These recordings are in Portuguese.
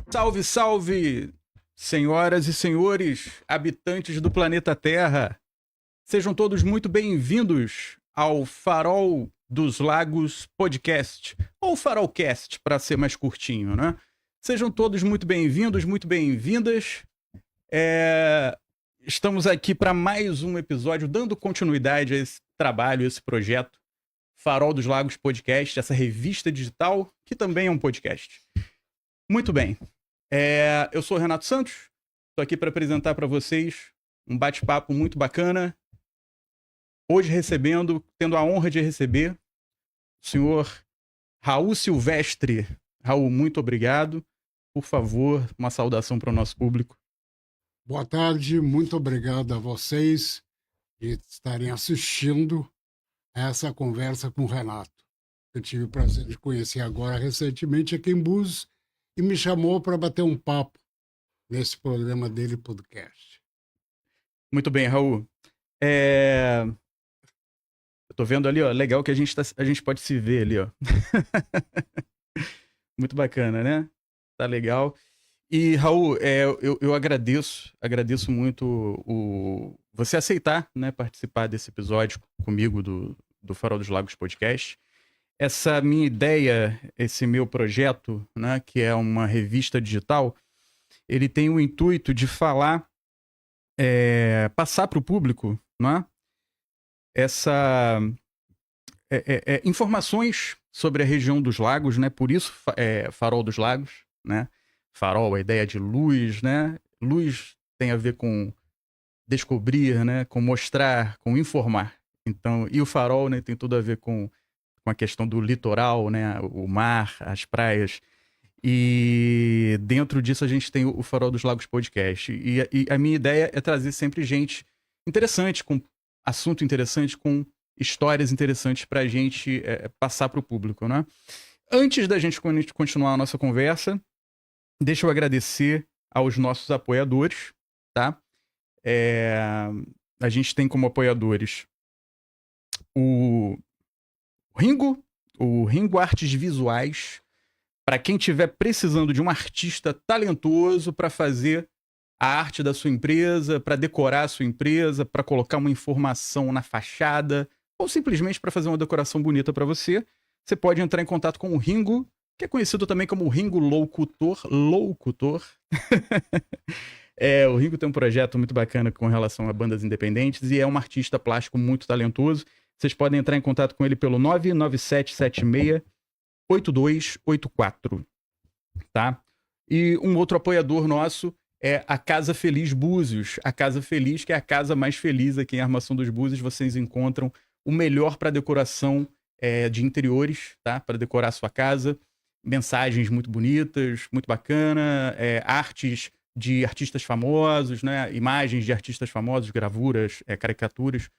Salve, salve, senhoras e senhores, habitantes do planeta Terra. Sejam todos muito bem-vindos ao Farol dos Lagos Podcast, ou Farolcast, para ser mais curtinho, né? Sejam todos muito bem-vindos, muito bem-vindas. Estamos aqui para mais um episódio, dando continuidade a esse trabalho, esse projeto, Farol dos Lagos Podcast, essa revista digital, que também é um podcast. Muito bem. Eu sou o Renato Santos, estou aqui para apresentar para vocês um bate-papo muito bacana. Hoje tendo a honra de receber o senhor Raul Silvestre. Raul, muito obrigado. Por favor, uma saudação para o nosso público. Boa tarde, muito obrigado a vocês de estarem assistindo essa conversa com o Renato. Eu tive o prazer de conhecer agora recentemente aqui em Búzios e me chamou para bater um papo nesse programa dele, podcast. Muito bem, Raul. Eu tô vendo ali, ó, legal que a gente pode se ver ali, ó. Muito bacana, né? Tá legal. E, Raul, eu agradeço muito você aceitar, né, participar desse episódio comigo do Farol dos Lagos Podcast. Essa minha ideia, esse meu projeto, né, que é uma revista digital, ele tem o intuito de falar, passar para o público, né, informações sobre a região dos lagos, né, por isso Farol dos Lagos, né, farol, a ideia de luz, né, luz tem a ver com descobrir, né, com mostrar, com informar. Então, e o farol, né, tem tudo a ver com a questão do litoral, né, o mar, as praias. E dentro disso a gente tem o Farol dos Lagos Podcast. E a minha ideia é trazer sempre gente interessante, com assunto interessante, com histórias interessantes para a gente passar para o público, né? Antes da gente continuar a nossa conversa, deixa eu agradecer aos nossos apoiadores, tá? A gente tem como apoiadores o Ringo Artes Visuais, para quem estiver precisando de um artista talentoso para fazer a arte da sua empresa, para decorar a sua empresa, para colocar uma informação na fachada, ou simplesmente para fazer uma decoração bonita para você, você pode entrar em contato com o Ringo, que é conhecido também como Ringo Loucutor. O Ringo tem um projeto muito bacana com relação a bandas independentes e é um artista plástico muito talentoso. Vocês podem entrar em contato com ele pelo 99776-8284, tá? E um outro apoiador nosso é a Casa Feliz Búzios. A Casa Feliz, que é a casa mais feliz aqui em Armação dos Búzios. Vocês encontram o melhor para decoração de interiores, tá? Para decorar a sua casa. Mensagens muito bonitas, muito bacana. Artes de artistas famosos, né? Imagens de artistas famosos, gravuras, caricaturas.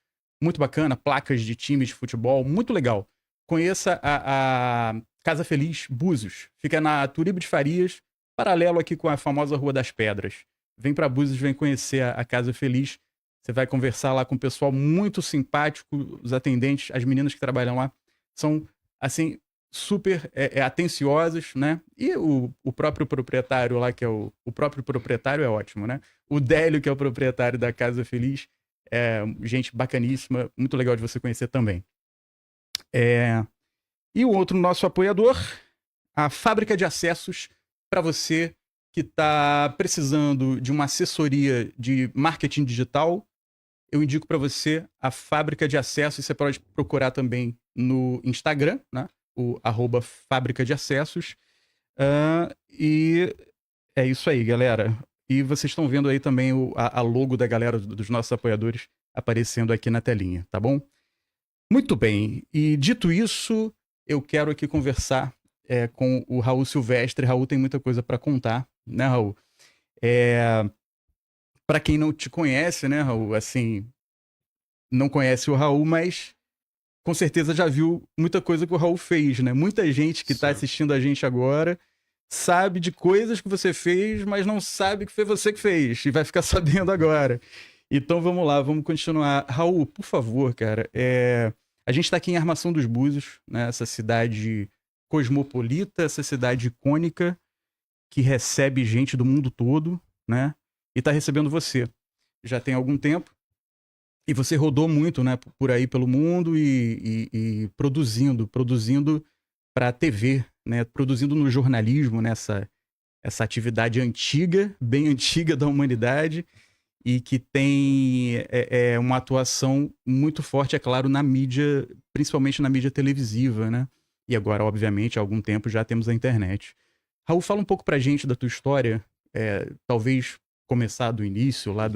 Muito bacana, placas de times de futebol, muito legal. Conheça a Casa Feliz Búzios. Fica na Turibe de Farias, paralelo aqui com a famosa Rua das Pedras. Vem para Búzios, vem conhecer a Casa Feliz. Você vai conversar lá com o pessoal muito simpático, os atendentes, as meninas que trabalham lá são, assim, super atenciosos, né? E o próprio proprietário lá, que é o próprio proprietário é ótimo, né? O Délio, que é o proprietário da Casa Feliz, gente bacaníssima, muito legal de você conhecer também. E o outro nosso apoiador, a Fábrica de Acessos, para você que está precisando de uma assessoria de marketing digital, eu indico para você a Fábrica de Acessos. Você pode procurar também no Instagram, né? O @Fábrica de Acessos. E é isso aí, galera. E vocês estão vendo aí também a logo da galera dos nossos apoiadores aparecendo aqui na telinha, tá bom? Muito bem. E dito isso, eu quero aqui conversar com o Raul Silvestre. Raul tem muita coisa para contar, né, Raul? Para quem não te conhece, né, Raul, assim, não conhece o Raul, mas com certeza já viu muita coisa que o Raul fez, né? Muita gente que está assistindo a gente agora sabe de coisas que você fez, mas não sabe que foi você que fez e vai ficar sabendo agora. Então vamos lá, vamos continuar. Raul, por favor, cara, a gente está aqui em Armação dos Búzios, né? Essa cidade cosmopolita, essa cidade icônica. que recebe gente do mundo todo, né? E tá recebendo você. Já tem algum tempo. E você rodou muito, né? Por aí pelo mundo e produzindo para a TV, né? Produzindo no jornalismo, nessa essa atividade antiga, bem antiga da humanidade, e que tem uma atuação muito forte, é claro, na mídia, principalmente na mídia televisiva, né? E agora, obviamente, há algum tempo já temos a internet. Raul, fala um pouco pra gente da tua história, talvez começar do início, lá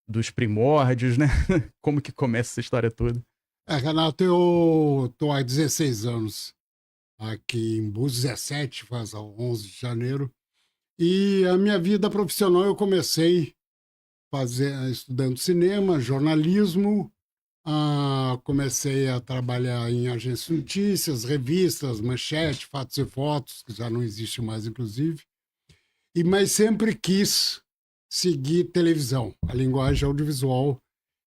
dos primórdios, né? Como que começa essa história toda? Renato, eu estou há 16 anos aqui em Búzios, 17, faz 11 de janeiro. E a minha vida profissional eu comecei estudando cinema, jornalismo, comecei a trabalhar em agências de notícias, revistas, manchete, fatos e fotos, que já não existe mais, inclusive. Mas sempre quis seguir televisão, a linguagem audiovisual.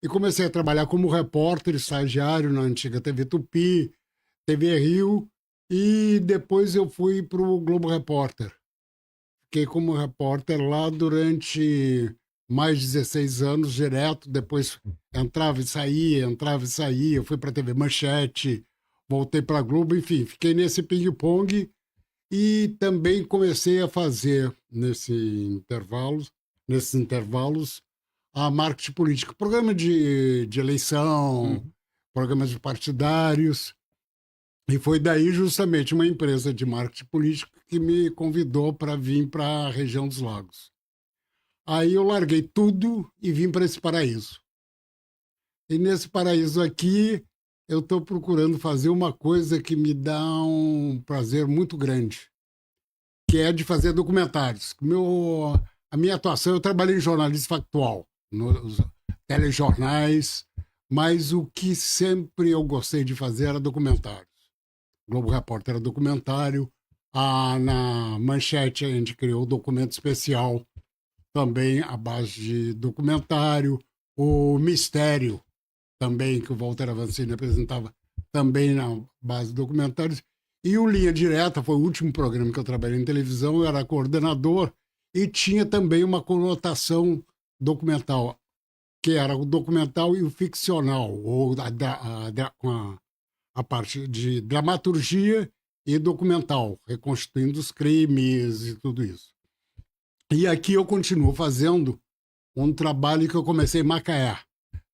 E comecei a trabalhar como repórter, estagiário na antiga TV Tupi, TV Rio, e depois eu fui para o Globo Repórter. Fiquei como repórter lá durante mais de 16 anos, direto. Depois entrava e saía, entrava e saía. Eu fui para a TV Manchete, voltei para a Globo, enfim, fiquei nesse ping-pong. E também comecei a fazer, nesses intervalos, a marketing político. Programa de eleição, programas de partidários. E foi daí justamente uma empresa de marketing político que me convidou para vir para a região dos Lagos. Aí eu larguei tudo e vim para esse paraíso. E nesse paraíso aqui, eu estou procurando fazer uma coisa que me dá um prazer muito grande, que é de fazer documentários. A minha atuação, eu trabalhei em jornalismo factual, nos telejornais, mas o que sempre eu gostei de fazer era documentários. Globo Repórter era documentário. Na Manchete a gente criou o documento especial, também à base de documentário. O Mistério, também, que o Walter Avancini apresentava, também na base de documentários. E o Linha Direta foi o último programa que eu trabalhei em televisão, eu era coordenador e tinha também uma conotação documental, que era o documental e o ficcional, ou a parte de dramaturgia e documental, reconstituindo os crimes e tudo isso. E aqui eu continuo fazendo um trabalho que eu comecei em Macaé.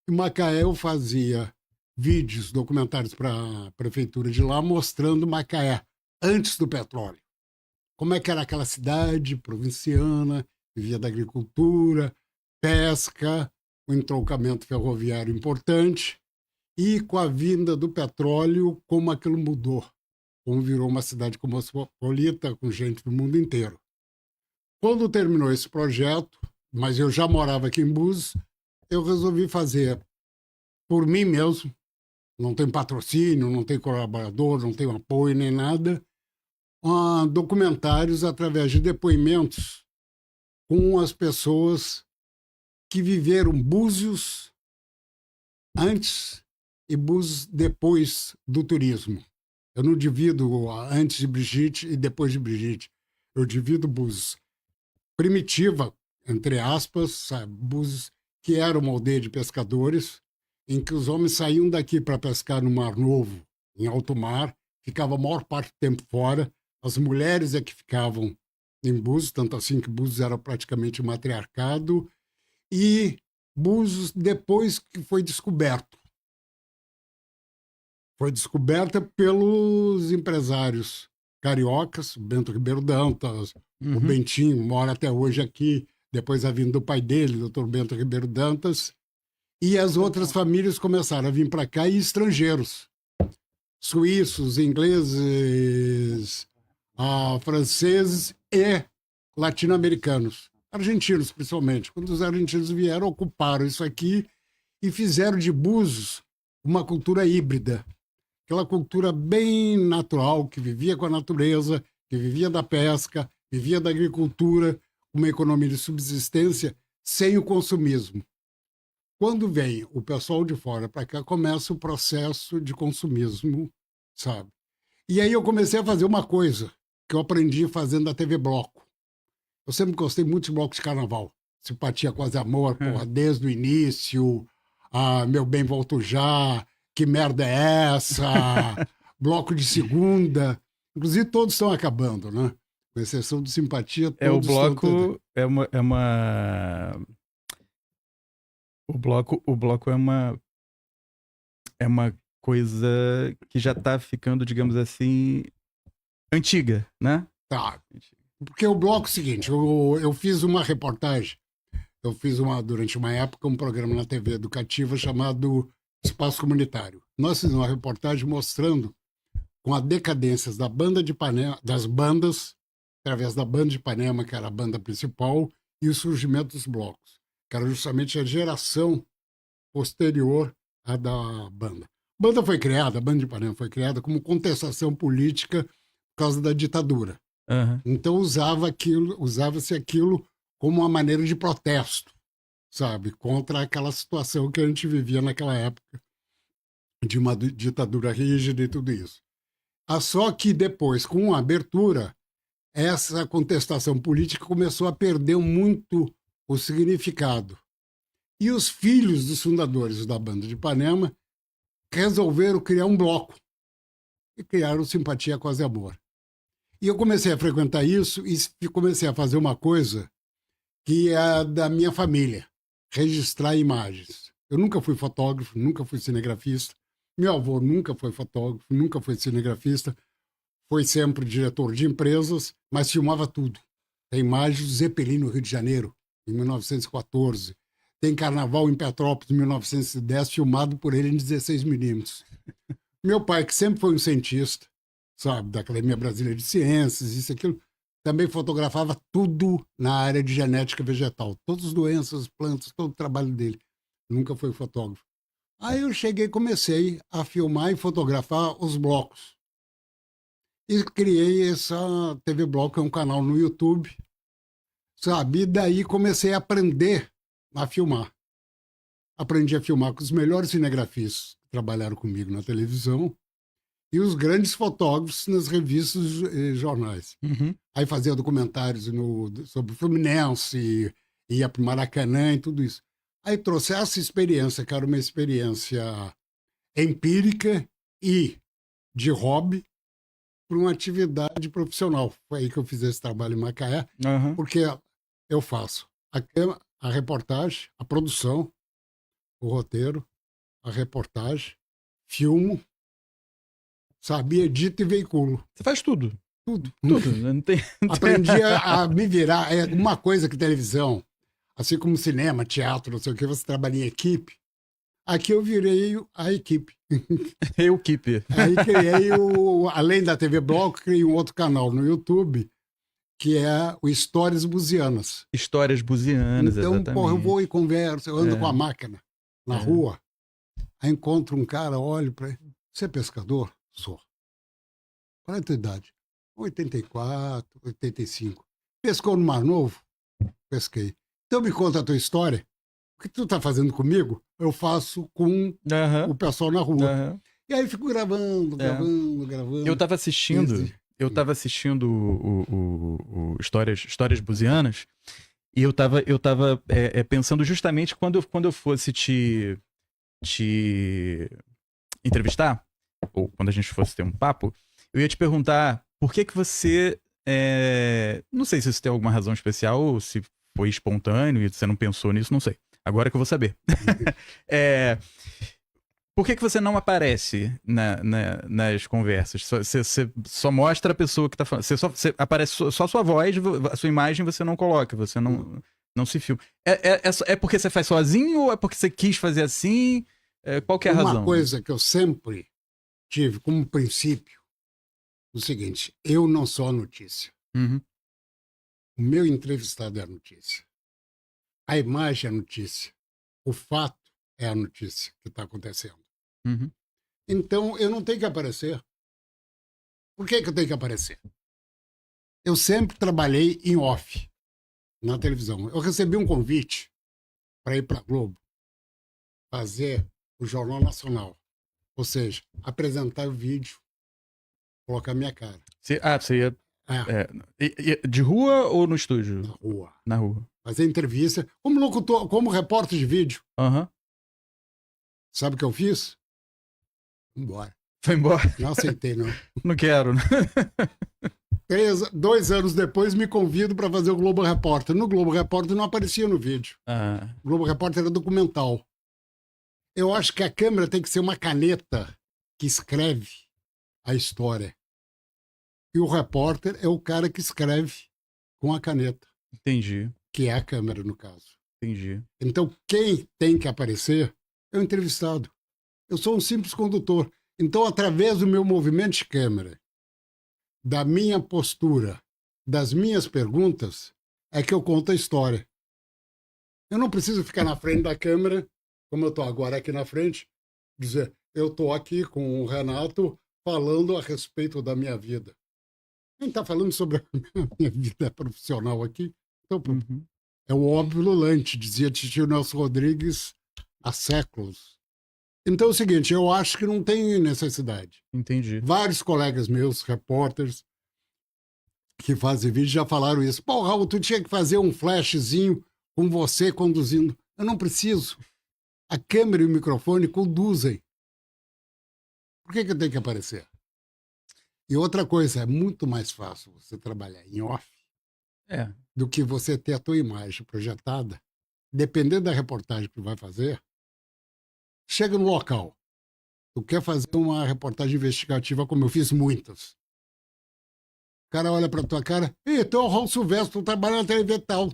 Em Macaé eu fazia vídeos, documentários para a prefeitura de lá, mostrando Macaé antes do petróleo. Como é que era aquela cidade provinciana, vivia da agricultura, pesca, um entroncamento ferroviário importante. E com a vinda do petróleo, como aquilo mudou. Como virou uma cidade cosmopolita, com gente do mundo inteiro. Quando terminou esse projeto, mas eu já morava aqui em Búzios, eu resolvi fazer por mim mesmo. Não tem patrocínio, não tem colaborador, não tem apoio nem nada. Documentários através de depoimentos com as pessoas que viveram Búzios antes e Búzios depois do turismo. Eu não divido antes de Brigitte e depois de Brigitte. Eu divido Búzios primitiva, entre aspas, sabe? Búzios, que era uma aldeia de pescadores, em que os homens saíam daqui para pescar no Mar Novo, em alto mar, ficavam a maior parte do tempo fora. As mulheres é que ficavam em Búzios, tanto assim que Búzios era praticamente um matriarcado. E Búzios, depois que foi descoberto, foi descoberta pelos empresários cariocas, Bento Ribeiro Dantas, o Bentinho, mora até hoje aqui, depois a vinda do pai dele, doutor Bento Ribeiro Dantas, e as outras famílias começaram a vir para cá, e estrangeiros, suíços, ingleses, franceses e latino-americanos, argentinos principalmente. Quando os argentinos vieram, ocuparam isso aqui e fizeram de Búzios uma cultura híbrida, aquela cultura bem natural, que vivia com a natureza, que vivia da pesca, vivia da agricultura, uma economia de subsistência sem o consumismo. Quando vem o pessoal de fora para cá, começa o processo de consumismo, sabe? E aí eu comecei a fazer uma coisa que eu aprendi fazendo a TV Bloco. Eu sempre gostei muito de blocos de carnaval. Simpatia Quase Amor, porra, desde o início, Meu Bem Volto Já, Que Merda é Essa? Bloco de Segunda. Inclusive, todos estão acabando, né? Com exceção do Simpatia, O todos estão... bloco o bloco é uma coisa que já tá ficando, digamos assim, antiga, né? Tá. Porque o bloco é o seguinte, eu fiz uma reportagem, durante uma época, um programa na TV educativa chamado Espaço Comunitário. Nós fizemos uma reportagem mostrando com a decadência da banda de Ipanema, das bandas, através da banda de Ipanema, que era a banda principal, e o surgimento dos blocos, que era justamente a geração posterior à da banda. A banda foi criada, a banda de Ipanema foi criada como contestação política por causa da ditadura. Uhum. Então usava-se aquilo como uma maneira de protesto, sabe, contra aquela situação que a gente vivia naquela época de uma ditadura rígida e tudo isso. Só que depois, com a abertura, essa contestação política começou a perder muito o significado. E os filhos dos fundadores da banda de Ipanema resolveram criar um bloco e criaram Simpatia Quase Amor. E eu comecei a frequentar isso e comecei a fazer uma coisa que é da minha família, registrar imagens. Eu nunca fui fotógrafo, nunca fui cinegrafista. Meu avô nunca foi fotógrafo, nunca foi cinegrafista. Foi sempre diretor de empresas, mas filmava tudo. Tem imagens do Zeppelin no Rio de Janeiro, em 1914. Tem Carnaval em Petrópolis, em 1910, filmado por ele em 16mm. Meu pai, que sempre foi um cientista, sabe, da Academia Brasileira de Ciências, isso e aquilo, também fotografava tudo na área de genética vegetal. Todas as doenças, plantas, todo o trabalho dele. Nunca foi fotógrafo. Aí eu comecei a filmar e fotografar os blocos. E criei essa TV Bloco, é um canal no YouTube, sabe? E daí comecei a aprender a filmar. Aprendi a filmar com os melhores cinegrafistas que trabalharam comigo na televisão e os grandes fotógrafos nas revistas e jornais. Uhum. Aí fazia documentários sobre o Fluminense, ia para o Maracanã e tudo isso. Aí trouxe essa experiência, que era uma experiência empírica e de hobby, para uma atividade profissional. Foi aí que eu fiz esse trabalho em Macaé, porque eu faço a reportagem, a produção, o roteiro, a reportagem, filmo, sabia, edito e veiculo. Você faz tudo. Tudo. Não tem... Aprendi a me virar. É uma coisa que televisão, assim como cinema, teatro, não sei o que, você trabalha em equipe. Aqui eu virei a equipe. Equipe. Aí criei, além da TV Bloco, criei um outro canal no YouTube, que é o Histórias Buzianas. Histórias Buzianas, então, exatamente. Então, eu vou e converso, eu ando com a máquina na rua, aí encontro um cara, olho para ele, você é pescador? Sou. Qual é a tua idade? 84, 85. Pescou no Mar Novo? Pesquei. Então me conta a tua história. O que tu tá fazendo comigo, eu faço com o pessoal na rua. E aí fico gravando. Eu tava assistindo o Histórias Buzianas e eu tava pensando justamente quando eu fosse te entrevistar, ou quando a gente fosse ter um papo, eu ia te perguntar por que você... não sei se isso tem alguma razão especial ou se foi espontâneo e você não pensou nisso, não sei. Agora que eu vou saber. Por que você não aparece nas conversas? Você só mostra a pessoa que tá falando. Você aparece só a sua voz, a sua imagem você não coloca, você não se filma. É porque você faz sozinho ou é porque você quis fazer assim? Qual que é a razão? Uma coisa que eu sempre tive como princípio, o seguinte, eu não sou a notícia. Uhum. O meu entrevistado é a notícia. A imagem é a notícia. O fato é a notícia que está acontecendo. Uhum. Então, eu não tenho que aparecer. Por que eu tenho que aparecer? Eu sempre trabalhei em off, na televisão. Eu recebi um convite para ir para a Globo fazer o Jornal Nacional. Ou seja, apresentar o vídeo, colocar minha cara. Você ia É, De rua ou no estúdio? na rua. Na rua. Fazer entrevista como locutor, como repórter de vídeo. Aham. Sabe o que eu fiz? Embora. Foi embora. Não aceitei, não. Não quero. 2 anos depois me convido para fazer o Globo Repórter. No Globo Repórter não aparecia no vídeo. Ah, O Globo Repórter era documental. Eu acho que a câmera tem que ser uma caneta que escreve a história. E o repórter é o cara que escreve com a caneta, entendi. que é a câmera, no caso. Entendi. Então, quem tem que aparecer é o entrevistado. Eu sou um simples condutor. Então, através do meu movimento de câmera, da minha postura, das minhas perguntas, é que eu conto a história. Eu não preciso ficar na frente da câmera, como eu estou agora aqui na frente, dizer, eu estou aqui com o Renato falando a respeito da minha vida. Quem está falando sobre a minha vida profissional aqui? Então, Uhum. é o óbvio lulante, dizia Titio Nelson Rodrigues há séculos. Então é o seguinte, eu acho que não tem necessidade. Entendi. Vários colegas meus, repórteres, que fazem vídeo, já falaram isso. Pô, Raul, tu tinha que fazer um flashzinho com você conduzindo. Eu não preciso. A câmera e o microfone conduzem. Por que eu tenho que aparecer? E outra coisa, é muito mais fácil você trabalhar em off É. do que você ter a tua imagem projetada. Dependendo da reportagem que tu vai fazer, chega no local. Tu quer fazer uma reportagem investigativa, como eu fiz muitas. O cara olha pra tua cara, e tu é o Raul Silvestre, tu trabalha na TV tal.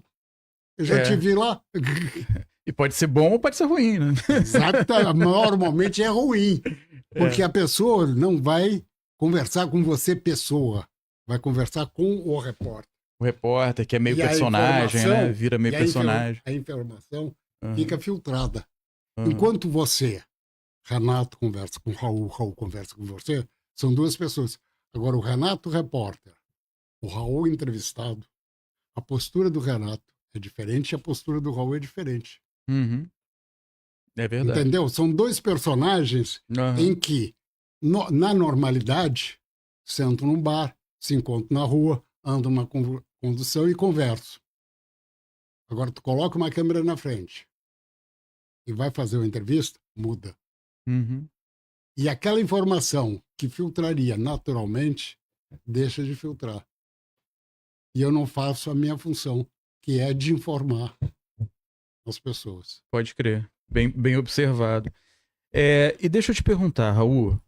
Eu já te vi lá. E pode ser bom ou pode ser ruim, né? Exato, normalmente é ruim. Porque a pessoa não vai conversar com você, pessoa. Vai conversar com o repórter. O repórter, que é meio E a personagem, informação- né? Vira meio e personagem. A informação Uhum, fica filtrada. uhum. Enquanto você, Renato, conversa com o Raul conversa com você, são duas pessoas. Agora, o Renato repórter, o Raul entrevistado, a postura do Renato é diferente e a postura do Raul é diferente. Uhum. É verdade. Entendeu? São dois personagens Uhum. em que, na normalidade, sentam num bar, se encontram na rua, andam numa condução e conversam. Agora, tu coloca uma câmera na frente e vai fazer uma entrevista, muda. Uhum. E aquela informação que filtraria naturalmente, deixa de filtrar. E eu não faço a minha função, que é de informar as pessoas. Pode crer. Bem observado. E deixa eu te perguntar, Raul.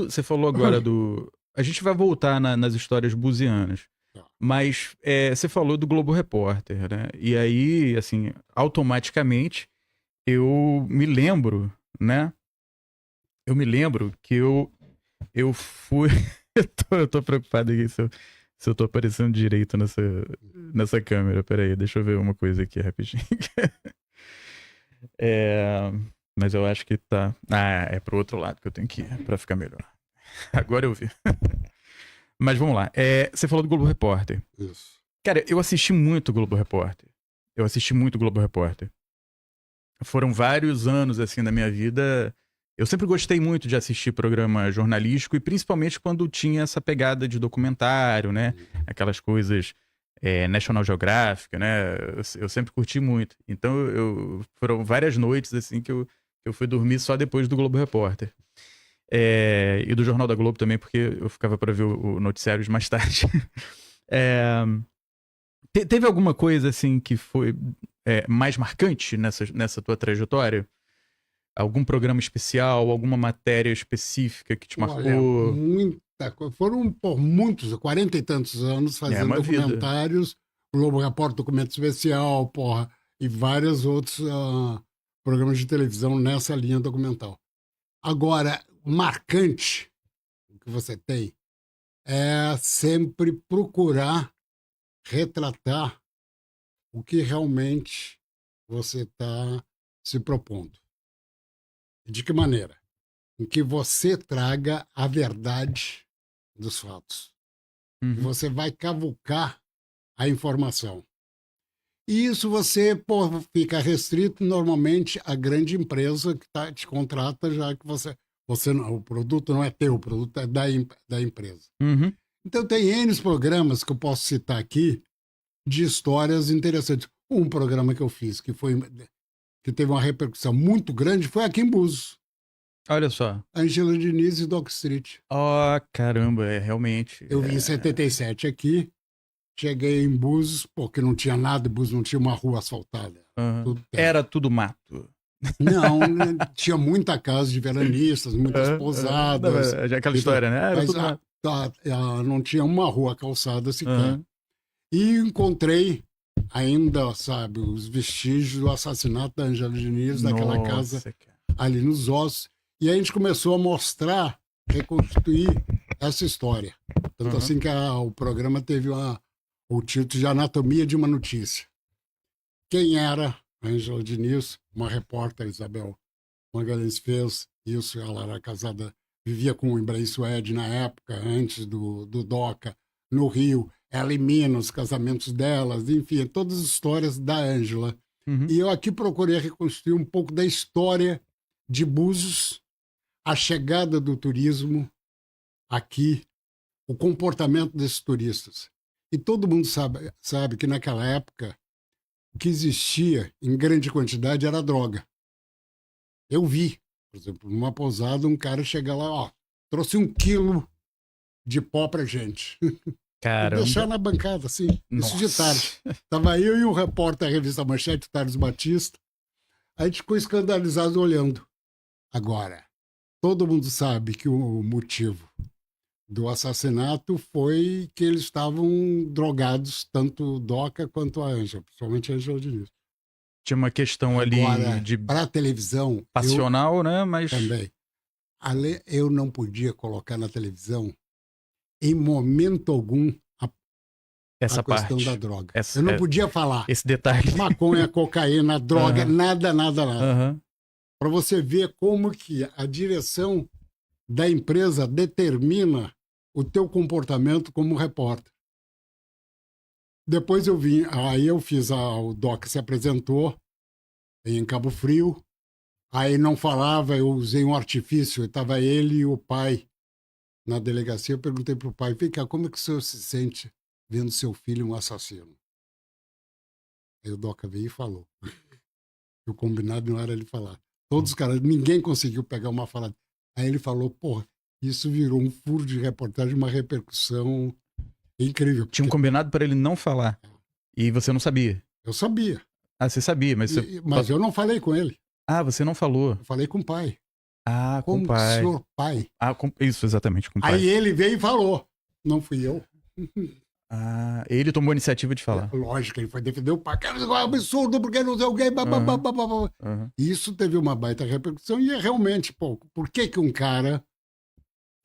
Você falou agora do. A gente vai voltar nas histórias buzianas. Tá. Mas você falou do Globo Repórter, né? E aí, assim, automaticamente, eu me lembro, né? Eu me lembro que eu fui. eu tô preocupado aqui se eu tô aparecendo direito nessa câmera. Peraí, deixa eu ver uma coisa aqui rapidinho. Mas eu acho que tá. Ah, é pro outro lado que eu tenho que ir pra ficar melhor. Agora eu vi. Mas vamos lá. Você falou do Globo Repórter. Isso. Cara, eu assisti muito o Globo Repórter. Foram vários anos, assim, na minha vida. Eu sempre gostei muito de assistir programa jornalístico e principalmente quando tinha essa pegada de documentário, né? Aquelas coisas National Geographic, né? Eu sempre curti muito. Então, foram várias noites, assim, que eu fui dormir só depois do Globo Repórter. E do Jornal da Globo também, porque eu ficava para ver o noticiários mais tarde. Teve alguma coisa, assim, que foi mais marcante nessa tua trajetória? Algum programa especial, alguma matéria específica que te marcou? Olha, muita coisa. Foram por muitos, 40 e tantos anos fazendo uma vida. documentários, o Globo Repórter Documento Especial, e vários outros programas de televisão nessa linha documental. Agora, marcante que você tem é sempre procurar retratar o que realmente você está se propondo. De que maneira? Em que você traga a verdade dos fatos. Uhum. Você vai cavucar a informação. E isso você fica restrito normalmente à grande empresa que te contrata, já que você não, o produto não é teu, o produto é da empresa. Uhum. Então tem N programas que eu posso citar aqui de histórias interessantes. Um programa que eu fiz que teve uma repercussão muito grande foi aqui em Búzios. Olha só. Ângela Diniz e Doc Street. Ó, caramba, realmente. Eu vim em 77 aqui, cheguei em Búzios, porque não tinha nada, Búzios não tinha uma rua asfaltada. Uhum. Era tudo mato. Não, tinha muita casa de veranistas, muitas pousadas. Já aquela história, né? Era Mas tudo mato. não tinha uma rua calçada sequer. E encontrei ainda, sabe, os vestígios do assassinato da Ângela Diniz, daquela casa ali nos Ossos. E aí a gente começou a mostrar, reconstituir essa história. Tanto assim que o programa teve o título de Anatomia de uma Notícia. Quem era Ângela Diniz? Uma repórter, Isabel Magalhães fez isso. Ela era casada, vivia com o Ibrahim Suede na época, antes do DOCA, no Rio. Ela em Minas, os casamentos delas, enfim, todas as histórias da Ângela. E eu aqui procurei reconstruir um pouco da história de Búzios, a chegada do turismo aqui, o comportamento desses turistas. E todo mundo sabe que naquela época o que existia em grande quantidade era droga. Eu vi, por exemplo, numa pousada, um cara chegar lá, ó, trouxe 1 quilo de pó pra gente. Caramba. Deixar na bancada, assim, Nossa. isso de tarde. Tava eu e um repórter da revista Manchete, Thales Batista. A gente ficou escandalizado olhando. Agora, todo mundo sabe que o motivo do assassinato foi que eles estavam drogados, tanto o Doca quanto a Ângela, principalmente a Ângela Diniz. Tinha uma questão Agora, ali de para a televisão, passional, né? Mas também. Eu não podia colocar na televisão, em momento algum, essa a questão parte da droga. essa, Eu não podia falar esse detalhe. maconha, cocaína, droga, nada. Para você ver como que a direção da empresa determina o teu comportamento como repórter. Depois eu vim, aí eu fiz, o Doc se apresentou em Cabo Frio, aí não falava, eu usei um artifício, estava ele e o pai na delegacia, eu perguntei para o pai, vem cá, como é que o senhor se sente vendo seu filho um assassino? Aí o Doca veio e falou. O combinado não era ele falar. Todos os caras, ninguém conseguiu pegar uma fala. Aí ele falou, porra, isso virou um furo de reportagem, uma repercussão incrível. Tinha um combinado para ele não falar. E você não sabia? Eu sabia. Ah, você sabia, mas Mas eu não falei com ele. Ah, você não falou. Eu falei com o pai. Ah, com como o pai. Senhor pai. Ah, isso, exatamente, com o pai. Aí ele veio e falou. Não fui eu. Ah, ele tomou a iniciativa de falar. Lógico, ele foi defender o pai. Cara, é um absurdo, porque não sei o quê. Isso teve uma baita repercussão. E é realmente, pô, por que um cara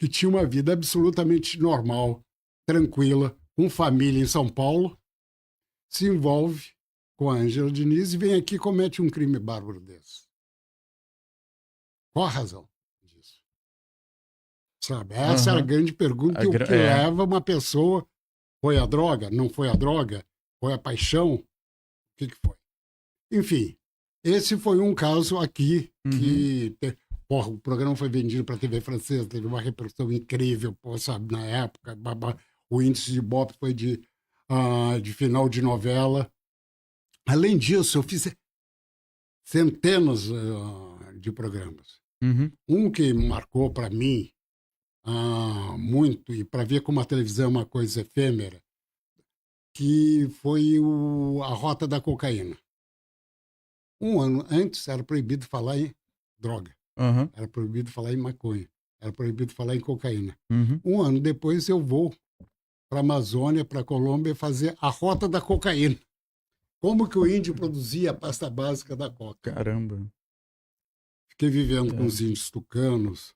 que tinha uma vida absolutamente normal, tranquila, com família em São Paulo, se envolve com a Ângela Diniz e vem aqui e comete um crime bárbaro desse? Qual a razão disso? Sabe? Essa é a grande pergunta. O que leva uma pessoa... Foi a droga? Não foi a droga? Foi a paixão? O que foi? Enfim, esse foi um caso aqui que... Porra, o programa foi vendido para a TV francesa, teve uma repercussão incrível, pô, sabe, na época. O índice de Ibope foi de final de novela. Além disso, eu fiz centenas de programas. Um que marcou para mim muito, e para ver como a televisão é uma coisa efêmera, que foi a Rota da Cocaína. Um ano antes era proibido falar em droga, era proibido falar em maconha, era proibido falar em cocaína. Um ano depois eu vou para a Amazônia, para a Colômbia, fazer a Rota da Cocaína. Como que o índio produzia a pasta básica da coca. Caramba. Fiquei vivendo com os índios tucanos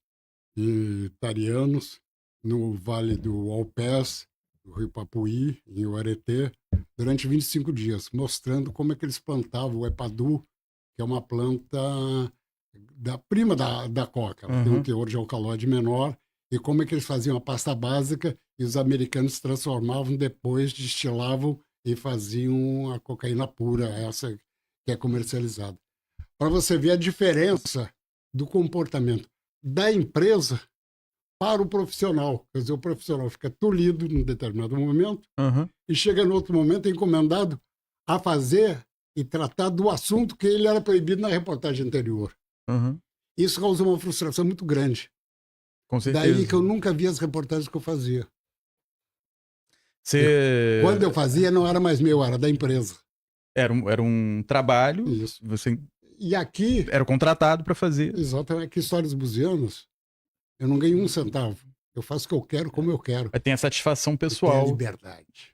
e tarianos no Vale do Alpés, do Rio Papuí, em Uaretê, durante 25 dias, mostrando como é que eles plantavam o epadu, que é uma planta prima da coca. Ela tem um teor de alcaloide menor, e como é que eles faziam a pasta básica e os americanos transformavam depois, destilavam e faziam a cocaína pura, essa que é comercializada. Para você ver a diferença do comportamento da empresa para o profissional. Quer dizer, o profissional fica tolhido num determinado momento Uhum. e chega no outro momento encomendado a fazer e tratar do assunto que ele era proibido na reportagem anterior. Uhum. Isso causou uma frustração muito grande. Com certeza. Daí que eu nunca vi as reportagens que eu fazia. Você... Quando eu fazia, não era mais meu, era da empresa. Era um trabalho, Isso. você E aqui, era contratado para fazer. exatamente, aqui Histórias Buzianas, eu não ganho um centavo. Eu faço o que eu quero, como eu quero. Aí tem a satisfação E tem a pessoal. liberdade.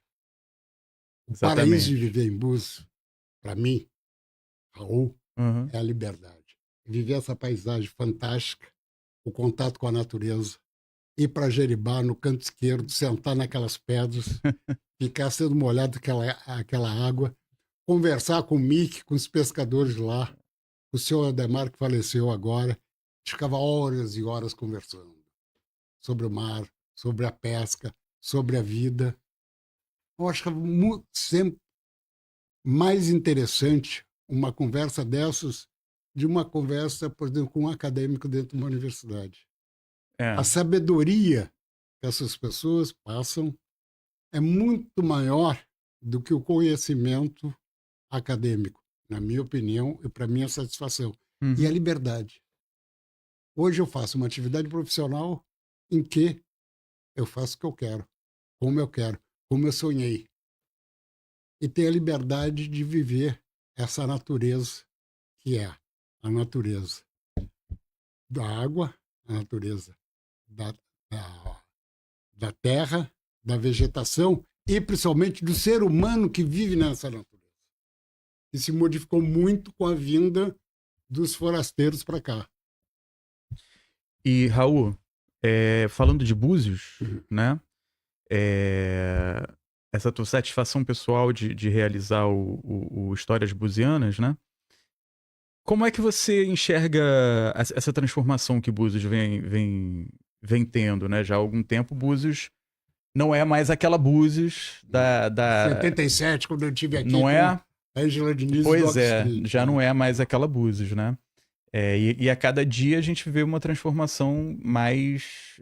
O Exatamente. paraíso de viver em Búzios, para mim, Raul, Uhum. é a liberdade. Viver essa paisagem fantástica, o contato com a natureza, ir para Jeribá, no canto esquerdo, sentar naquelas pedras, ficar sendo molhado aquela água, conversar com o Mick, com os pescadores lá, o senhor Ademar, que faleceu agora, ficava horas e horas conversando sobre o mar, sobre a pesca, sobre a vida. Eu acho que é sempre mais interessante uma conversa dessas de uma conversa, por exemplo, com um acadêmico dentro de uma universidade. É. A sabedoria que essas pessoas passam é muito maior do que o conhecimento acadêmico, na minha opinião e para minha satisfação. Uhum. E a liberdade. Hoje eu faço uma atividade profissional em que eu faço o que eu quero, como eu sonhei. E ter a liberdade de viver essa natureza que é a natureza da água, a natureza da terra, da vegetação e principalmente do ser humano que vive nessa natureza. E se modificou muito com a vinda dos forasteiros para cá. E, Raul, falando de Búzios, Uhum. né? Essa tua satisfação pessoal de realizar o Histórias Buzianas, né? Como é que você enxerga essa transformação que Búzios vem tendo, né? Já há algum tempo, Búzios não é mais aquela Búzios da... 77, quando eu estive aqui não é? com a Ângela Diniz Pois do é, Oxford, já não é mais aquela Búzios, né? E a cada dia a gente vê uma transformação mais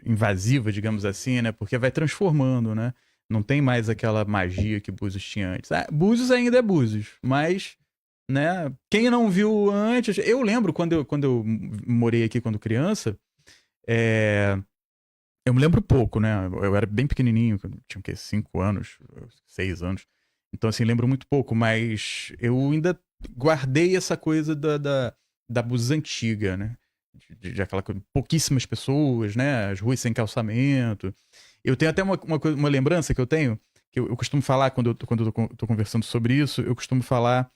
invasiva, digamos assim, né? Porque vai transformando, né? Não tem mais aquela magia que Búzios tinha antes. Búzios ainda é Búzios, mas, né? Quem não viu antes... Eu lembro quando eu morei aqui quando criança, eu me lembro pouco, né? Eu era bem pequenininho, tinha o quê? 5 anos, 6 anos. Então, assim, lembro muito pouco, mas eu ainda guardei essa coisa da Búzios antiga, né? De aquela coisa, pouquíssimas pessoas, né? As ruas sem calçamento. Eu tenho até uma lembrança que eu tenho, que eu costumo falar quando eu tô conversando sobre isso, eu costumo falar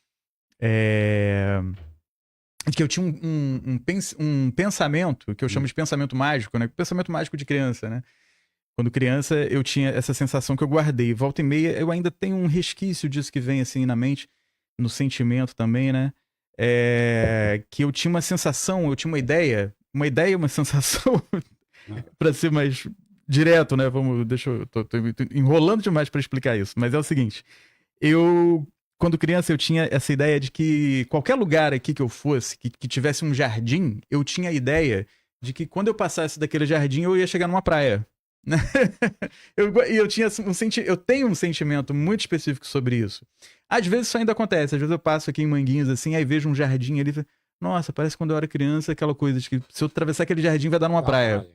que eu tinha um pensamento, que eu chamo de pensamento mágico, né? Pensamento mágico de criança, né? Quando criança, eu tinha essa sensação que eu guardei. Volta e meia, eu ainda tenho um resquício disso que vem assim na mente, no sentimento também, né? Que eu tinha uma sensação, eu tinha uma ideia, uma sensação, para ser mais direto, né? Tô enrolando demais para explicar isso, mas é o seguinte: quando criança, eu tinha essa ideia de que qualquer lugar aqui que eu fosse, que tivesse um jardim, eu tinha a ideia de que quando eu passasse daquele jardim, eu ia chegar numa praia. Eu tenho um sentimento muito específico sobre isso. Às vezes isso ainda acontece, às vezes eu passo aqui em Manguinhos assim, aí vejo um jardim ali, nossa, parece quando eu era criança, aquela coisa de que se eu atravessar aquele jardim vai dar numa praia.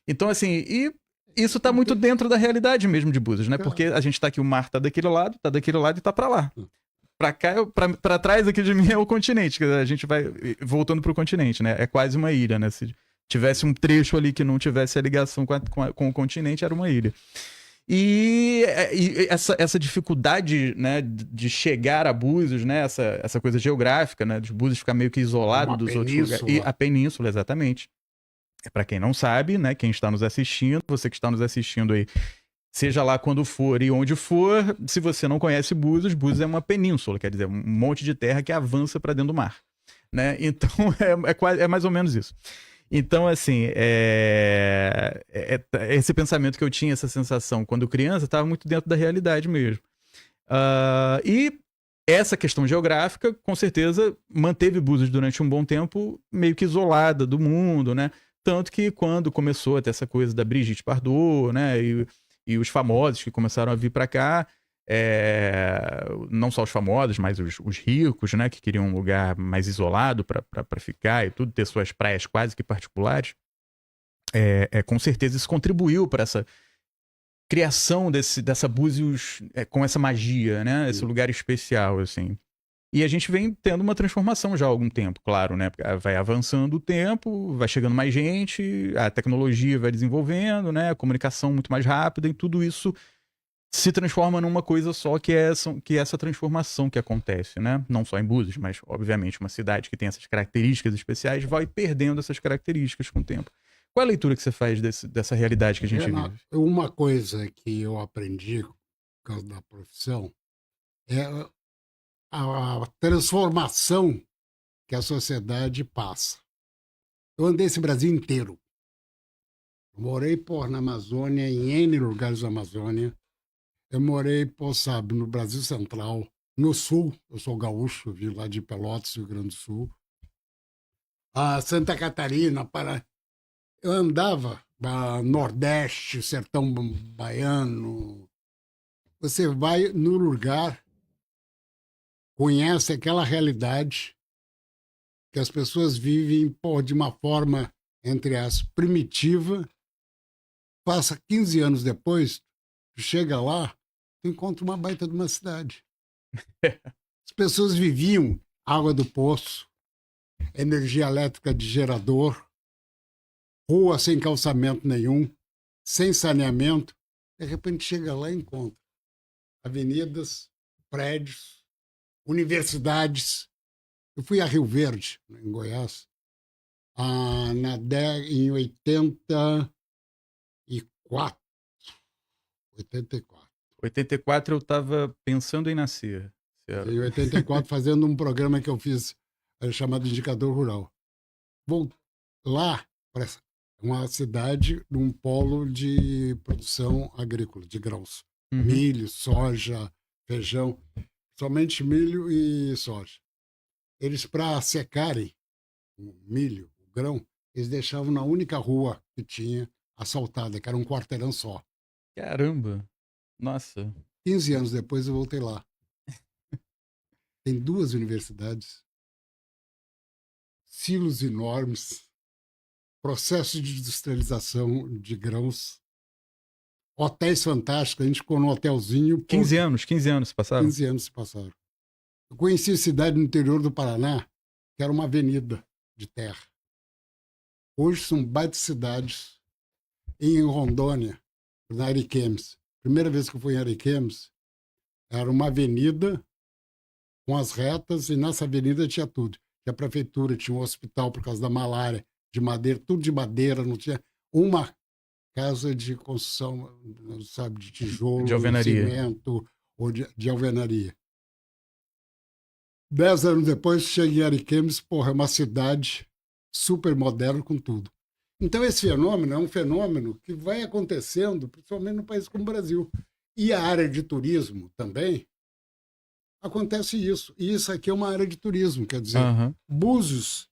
Então assim, e isso tá muito dentro da realidade mesmo de Búzios, né? Porque a gente tá aqui, o mar tá daquele lado e tá pra lá. Pra cá, pra trás aqui de mim é o continente, a gente vai voltando pro continente, né? É quase uma ilha, né? Se tivesse um trecho ali que não tivesse a ligação com o continente, era uma ilha. E essa dificuldade, né, de chegar a Búzios, né, essa coisa geográfica, né, de Búzios ficar meio que isolado dos outros lugares. E a península, exatamente. Para quem não sabe, né, quem está nos assistindo, você que está nos assistindo aí, seja lá quando for e onde for, se você não conhece Búzios, Búzios é uma península, quer dizer, um monte de terra que avança para dentro do mar, né? Então é mais ou menos isso. Então, assim, esse pensamento que eu tinha, essa sensação quando criança, estava muito dentro da realidade mesmo. E essa questão geográfica, com certeza, manteve Búzios durante um bom tempo meio que isolada do mundo, né? Tanto que quando começou a ter essa coisa da Brigitte Bardot, né, e os famosos que começaram a vir para cá, não só os famosos, mas os ricos, né, que queriam um lugar mais isolado para ficar e tudo, ter suas praias quase que particulares, com certeza isso contribuiu para essa criação dessa Búzios com essa magia, né, esse lugar especial, assim. E a gente vem tendo uma transformação já há algum tempo, claro, né? Vai avançando o tempo, vai chegando mais gente, a tecnologia vai desenvolvendo, né? A comunicação muito mais rápida e tudo isso se transforma numa coisa só que é essa transformação que acontece, né? Não só em Búzios, mas obviamente uma cidade que tem essas características especiais vai perdendo essas características com o tempo. Qual é a leitura que você faz dessa realidade que a gente Renato, vive? uma coisa que eu aprendi por causa da profissão é a transformação que a sociedade passa. Eu andei esse Brasil inteiro. Morei, na Amazônia, em N lugares da Amazônia. Eu morei, sabe, no Brasil Central, no Sul. Eu sou gaúcho, vim lá de Pelotas, Rio Grande do Sul. Santa Catarina, eu andava Nordeste, Sertão Baiano. Você vai no lugar, conhece aquela realidade que as pessoas vivem de uma forma, entre as primitiva. Passa 15 anos depois, tu chega lá, tu encontra uma baita de uma cidade. As pessoas viviam água do poço, energia elétrica de gerador, rua sem calçamento nenhum, sem saneamento. De repente chega lá e encontra avenidas, prédios, universidades. Eu fui a Rio Verde, em Goiás, em 84. 84. 84 eu estava pensando em nascer. Em 84, fazendo um programa que eu fiz chamado Indicador Rural. Vou lá para uma cidade num polo de produção agrícola, de grãos. Uhum. Milho, soja, feijão, somente milho e soja. Eles, para secarem o milho, o grão, eles deixavam na única rua que tinha asfaltada, que era um quarteirão só. Caramba! Nossa! 15 anos depois eu voltei lá. Tem 2 universidades, silos enormes, processo de industrialização de grãos, hotéis fantásticos. A gente ficou num hotelzinho. 15 anos passaram? 15 anos se passaram. Eu conheci a cidade no interior do Paraná, que era uma avenida de terra. Hoje são baitas cidades. Em Rondônia, na Ariquemes. Primeira vez que eu fui em Ariquemes, era uma avenida com as retas, e nessa avenida tinha tudo. Tinha a prefeitura, tinha um hospital por causa da malária, de madeira, tudo de madeira, não tinha uma casa de construção, sabe, de tijolo, de alvenaria, cimento ou de alvenaria. 10 anos depois, cheguei em Ariquemes, é uma cidade super moderna com tudo. Então, esse fenômeno é um fenômeno que vai acontecendo, principalmente num país como o Brasil. E a área de turismo também, acontece isso. E isso aqui é uma área de turismo, quer dizer, Búzios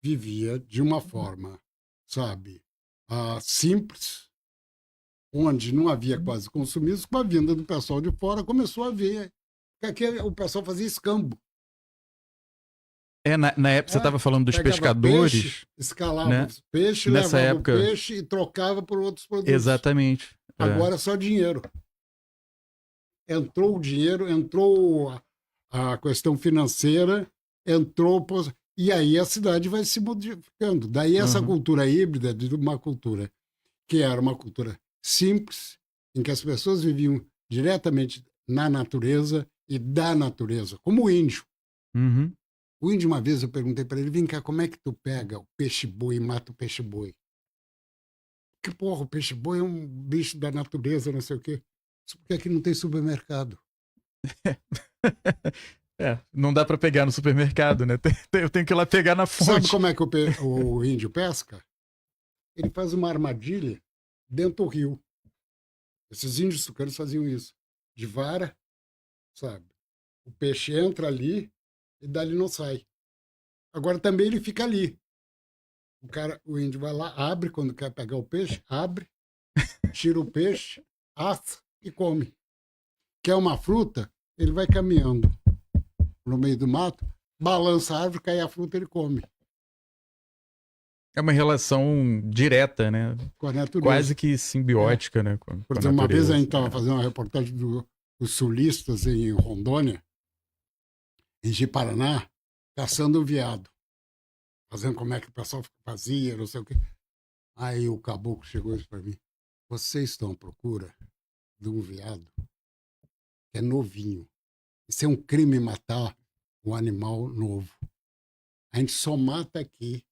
vivia de uma forma, sabe, simples, onde não havia quase consumismo. Com a vinda do pessoal de fora, começou a ver que aqui o pessoal fazia escambo. Na época você estava falando dos pescadores. Peixe, escalava, né? Peixe, nessa levava época... o peixe e trocava por outros produtos. Exatamente. Agora é só dinheiro. Entrou o dinheiro, entrou a questão financeira, e aí a cidade vai se modificando. Daí essa cultura híbrida de uma cultura que era uma cultura simples, em que as pessoas viviam diretamente na natureza e da natureza, como o índio. Uhum. O índio, uma vez eu perguntei para ele, vem cá, como é que tu pega o peixe-boi e mata o peixe-boi? Porque, o peixe-boi é um bicho da natureza, não sei o quê. Isso porque aqui não tem supermercado. Não dá para pegar no supermercado, né? Eu tenho que ir lá pegar na fonte. Sabe como é que o índio pesca? Ele faz uma armadilha dentro do rio. Esses índios sucanos faziam isso. De vara, sabe? O peixe entra ali e dali não sai. Agora também ele fica ali. O índio vai lá, abre quando quer pegar o peixe, abre, tira o peixe, assa e come. Quer uma fruta, ele vai caminhando no meio do mato, balança a árvore, cai a fruta, ele come. É uma relação direta, né? Com a natureza. Quase que simbiótica, né? Por exemplo, uma vez a gente estava fazendo uma reportagem dos sulistas em Rondônia, em Ji-Paraná, caçando o veado. Fazendo como é que o pessoal fazia, não sei o quê. Aí o caboclo chegou e disse para mim: vocês estão à procura de um veado que é novinho. Isso é um crime matar um animal novo. A gente só mata aqui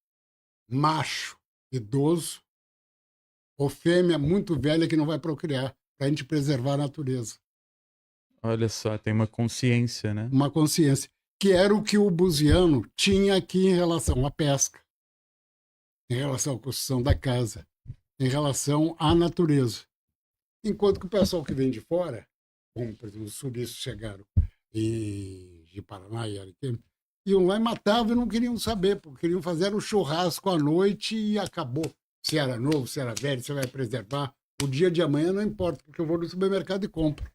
macho, idoso, ou fêmea muito velha que não vai procriar, para a gente preservar a natureza. Olha só, tem uma consciência, né? Uma consciência. Que era o que o buziano tinha aqui em relação à pesca, em relação à construção da casa, em relação à natureza. Enquanto que o pessoal que vem de fora, como por exemplo os sulistas chegaram de Paraná e Ariquemes, iam lá e matavam e não queriam saber, porque queriam fazer um churrasco à noite e acabou. Se era novo, se era velho, você vai preservar. O dia de amanhã não importa, porque eu vou no supermercado e compro.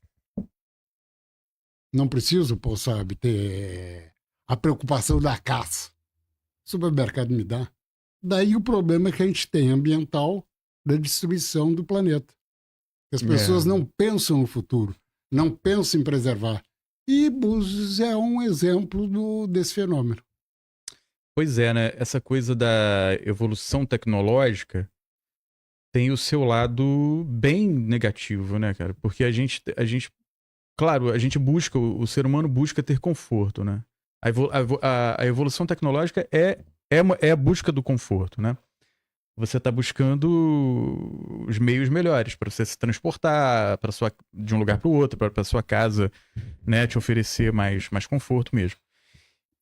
Não preciso, pô, sabe, ter a preocupação da caça. O supermercado me dá. Daí o problema é que a gente tem ambiental da destruição do planeta. As pessoas não pensam no futuro, não pensam em preservar. E Búzios é um exemplo desse fenômeno. Pois é, né? Essa coisa da evolução tecnológica tem o seu lado bem negativo, né, cara? Porque a gente claro, a gente busca, o ser humano busca ter conforto, né? A evolução tecnológica é a busca do conforto, né? Você está buscando os meios melhores para você se transportar de um lugar para o outro, para sua casa, né, te oferecer mais conforto mesmo.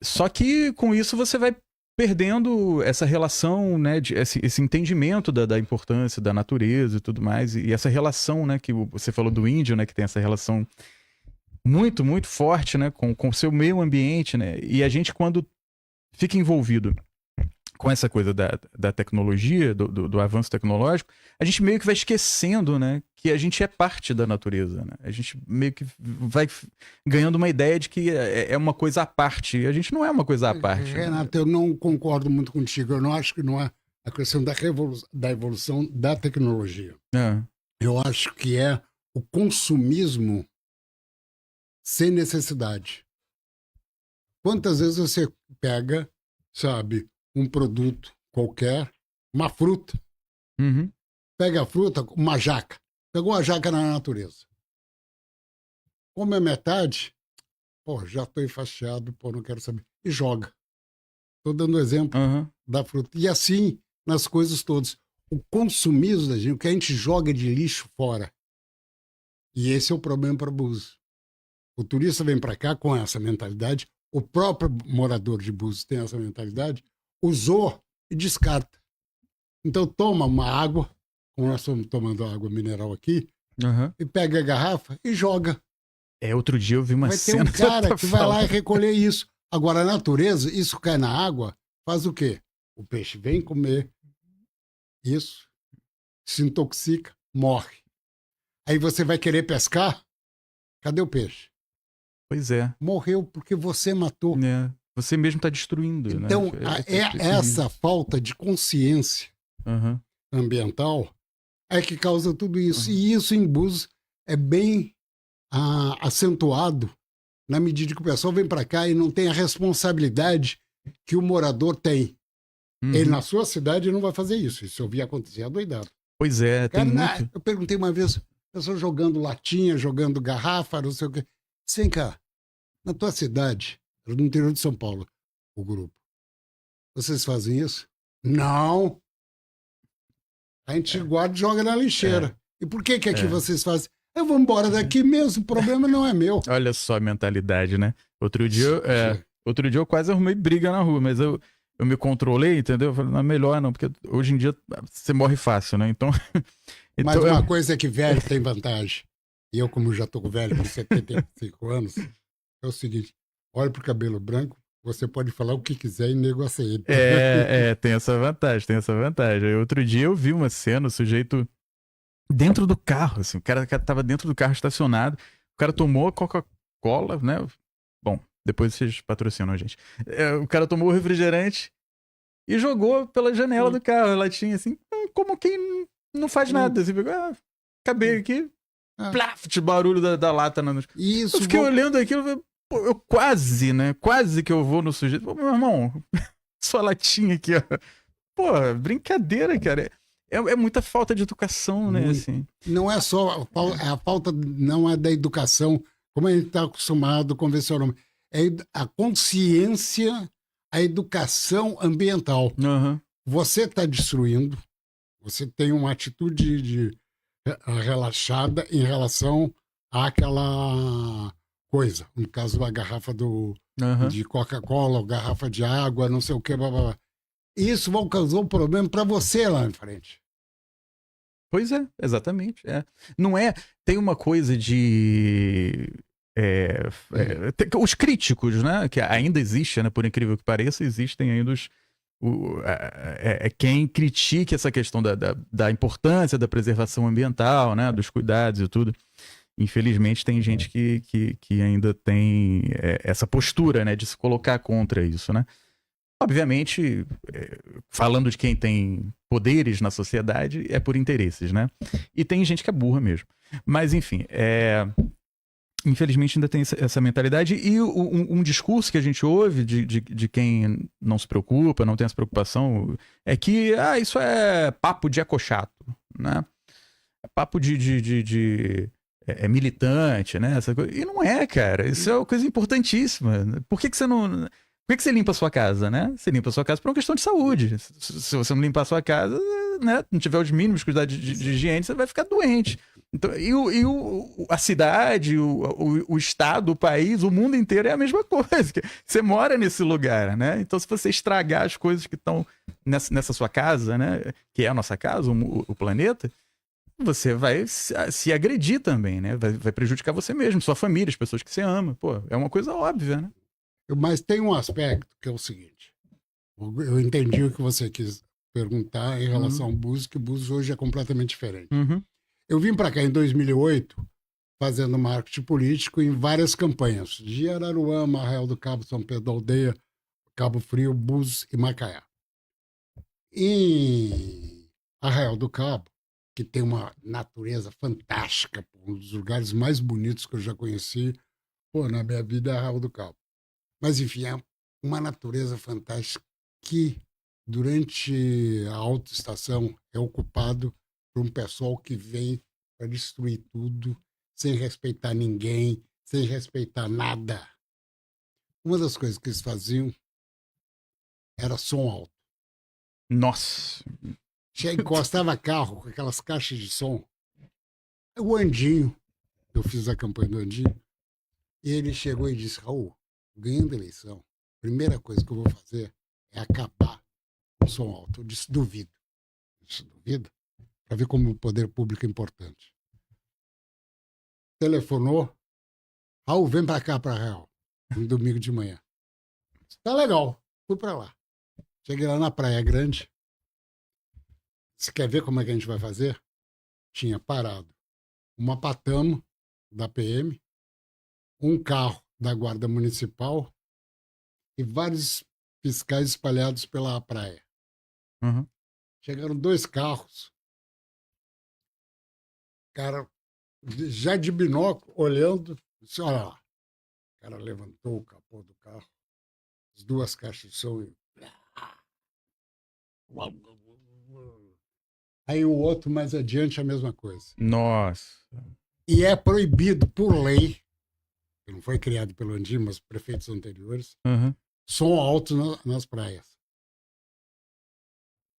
Só que com isso você vai perdendo essa relação, né, esse entendimento da importância da natureza e tudo mais, e essa relação, né, que você falou do índio, né, que tem essa relação muito, muito forte, né, com o seu meio ambiente, né, e a gente quando fica envolvido com essa coisa da tecnologia, do avanço tecnológico, a gente meio que vai esquecendo, né, que a gente é parte da natureza, né? A gente meio que vai ganhando uma ideia de que é uma coisa à parte, e a gente não é uma coisa à parte. Renato, né? Eu não concordo muito contigo, eu não acho que não é a questão da evolução da tecnologia. Eu acho que é o consumismo sem necessidade. Quantas vezes você pega, sabe, um produto qualquer, uma fruta. Uhum. Pega a fruta, uma jaca. Pegou a jaca na natureza. Come a metade, pô, já estou enfastiado, pô, não quero saber. E joga. Estou dando exemplo da fruta. E assim, nas coisas todas. O consumismo da gente, o que a gente joga de lixo fora. E esse é o problema para Búzios. O turista vem para cá com essa mentalidade, o próprio morador de Búzios tem essa mentalidade, usou e descarta. Então toma uma água, como nós estamos tomando água mineral aqui, e pega a garrafa e joga. Outro dia eu vi uma cena... Vai ter um cara que vai lá e recolher isso. Agora, a natureza, isso cai na água, faz o quê? O peixe vem comer isso, se intoxica, morre. Aí você vai querer pescar, cadê o peixe? Pois é. Morreu porque você matou. Você mesmo está destruindo. Então, né? Essa falta de consciência ambiental é que causa tudo isso. E isso em Búzios é bem acentuado na medida que o pessoal vem para cá e não tem a responsabilidade que o morador tem. Ele, na sua cidade, não vai fazer isso. Isso eu vi acontecer, é doidado. Pois é, cara, tem muito... Eu perguntei uma vez, pessoa jogando latinha, jogando garrafa, não sei o quê. Vem cá, na tua cidade, no interior de São Paulo, o grupo, vocês fazem isso? Não. A gente guarda e joga na lixeira. E por que aqui vocês fazem? Eu vou embora daqui mesmo, o problema não é meu. Olha só a mentalidade, né? Outro dia eu quase arrumei briga na rua, mas eu me controlei, entendeu? Eu falei, não é melhor não, porque hoje em dia você morre fácil, né? Então... Mas uma coisa é que velho tem vantagem. E eu, como já tô velho, com 75 anos, é o seguinte, olho pro cabelo branco, você pode falar o que quiser e nego aceita. Tem essa vantagem, tem essa vantagem. Aí, outro dia eu vi uma cena, o sujeito dentro do carro, assim, o cara tava dentro do carro estacionado, o cara tomou a Coca-Cola, né? Bom, depois vocês patrocinam a gente. O cara tomou o refrigerante e jogou pela janela do carro, a latinha assim, como quem não faz nada. Assim, acabei aqui, plaft, barulho da lata. Isso, eu fiquei olhando aquilo, eu quase, né? Quase que eu vou no sujeito. Pô, meu irmão, sua latinha aqui, ó. Pô, brincadeira, cara. É muita falta de educação, né? Assim. Não é só a falta, não é da educação, como a gente está acostumado convencionalmente. É a consciência, a educação ambiental. Uhum. Você está destruindo, você tem uma atitude relaxada em relação àquela coisa. No caso, a garrafa de Coca-Cola, ou garrafa de água, não sei o que, blá, blá, blá. Isso vai causar um problema para você lá em frente. Pois é, exatamente. Não é. Tem uma coisa de. Os críticos, né? Que ainda existe, né? Por incrível que pareça, existem ainda quem critique essa questão da importância da preservação ambiental, né? Dos cuidados e tudo. Infelizmente, tem gente que ainda tem essa postura, né? De se colocar contra isso, né? Obviamente, falando de quem tem poderes na sociedade, é por interesses, né? E tem gente que é burra mesmo. Mas, enfim, infelizmente ainda tem essa mentalidade. E um discurso que a gente ouve de quem não se preocupa, não tem essa preocupação, é que isso é papo de ecochato, né? É papo de militante, né? Essa coisa. E não é, cara. Isso é uma coisa importantíssima. Por que você não... Por que você limpa a sua casa, né? Você limpa a sua casa por uma questão de saúde. Se você não limpar a sua casa, né, não tiver os mínimos cuidados de higiene, você vai ficar doente. Então, a cidade, o estado, o país, o mundo inteiro é a mesma coisa. Você mora nesse lugar, né? Então, se você estragar as coisas que estão nessa sua casa, né? Que é a nossa casa, o planeta, você vai se agredir também, né? Vai prejudicar você mesmo, sua família, as pessoas que você ama. Pô, é uma coisa óbvia, né? Mas tem um aspecto que é o seguinte. Eu entendi o que você quis perguntar em relação ao Búzios, que o Búzios hoje é completamente diferente. Uhum. Eu vim para cá em 2008 fazendo marketing político em várias campanhas. De Araruama, Arraial do Cabo, São Pedro da Aldeia, Cabo Frio, Búzios e Macaé. Em Arraial do Cabo, que tem uma natureza fantástica, um dos lugares mais bonitos que eu já conheci, na minha vida é Arraial do Cabo. Mas, enfim, é uma natureza fantástica que, durante a autoestação, é ocupado por um pessoal que vem para destruir tudo, sem respeitar ninguém, sem respeitar nada. Uma das coisas que eles faziam era som alto. Nossa! Encostava carro com aquelas caixas de som. O Andinho, eu fiz a campanha do Andinho, e ele chegou e disse: Raul, ganhando a eleição, a primeira coisa que eu vou fazer é acabar com o som alto. Eu disse: duvido. Eu disse: duvido? Para ver como o poder público é importante. Telefonou: Raul, vem para cá, para Real, no domingo de manhã. Tá legal, fui para lá. Cheguei lá na Praia Grande. Você quer ver como é que a gente vai fazer? Tinha parado uma Patamo da PM, um carro da Guarda Municipal e vários fiscais espalhados pela praia. Uhum. Chegaram 2 carros. Cara, já de binóculo, olhando, disse: olha lá. O cara levantou o capô do carro, as 2 caixas de som. Aí o outro mais adiante a mesma coisa. Nossa! E é proibido por lei, que não foi criado pelo Andim, mas prefeitos anteriores, som alto nas praias.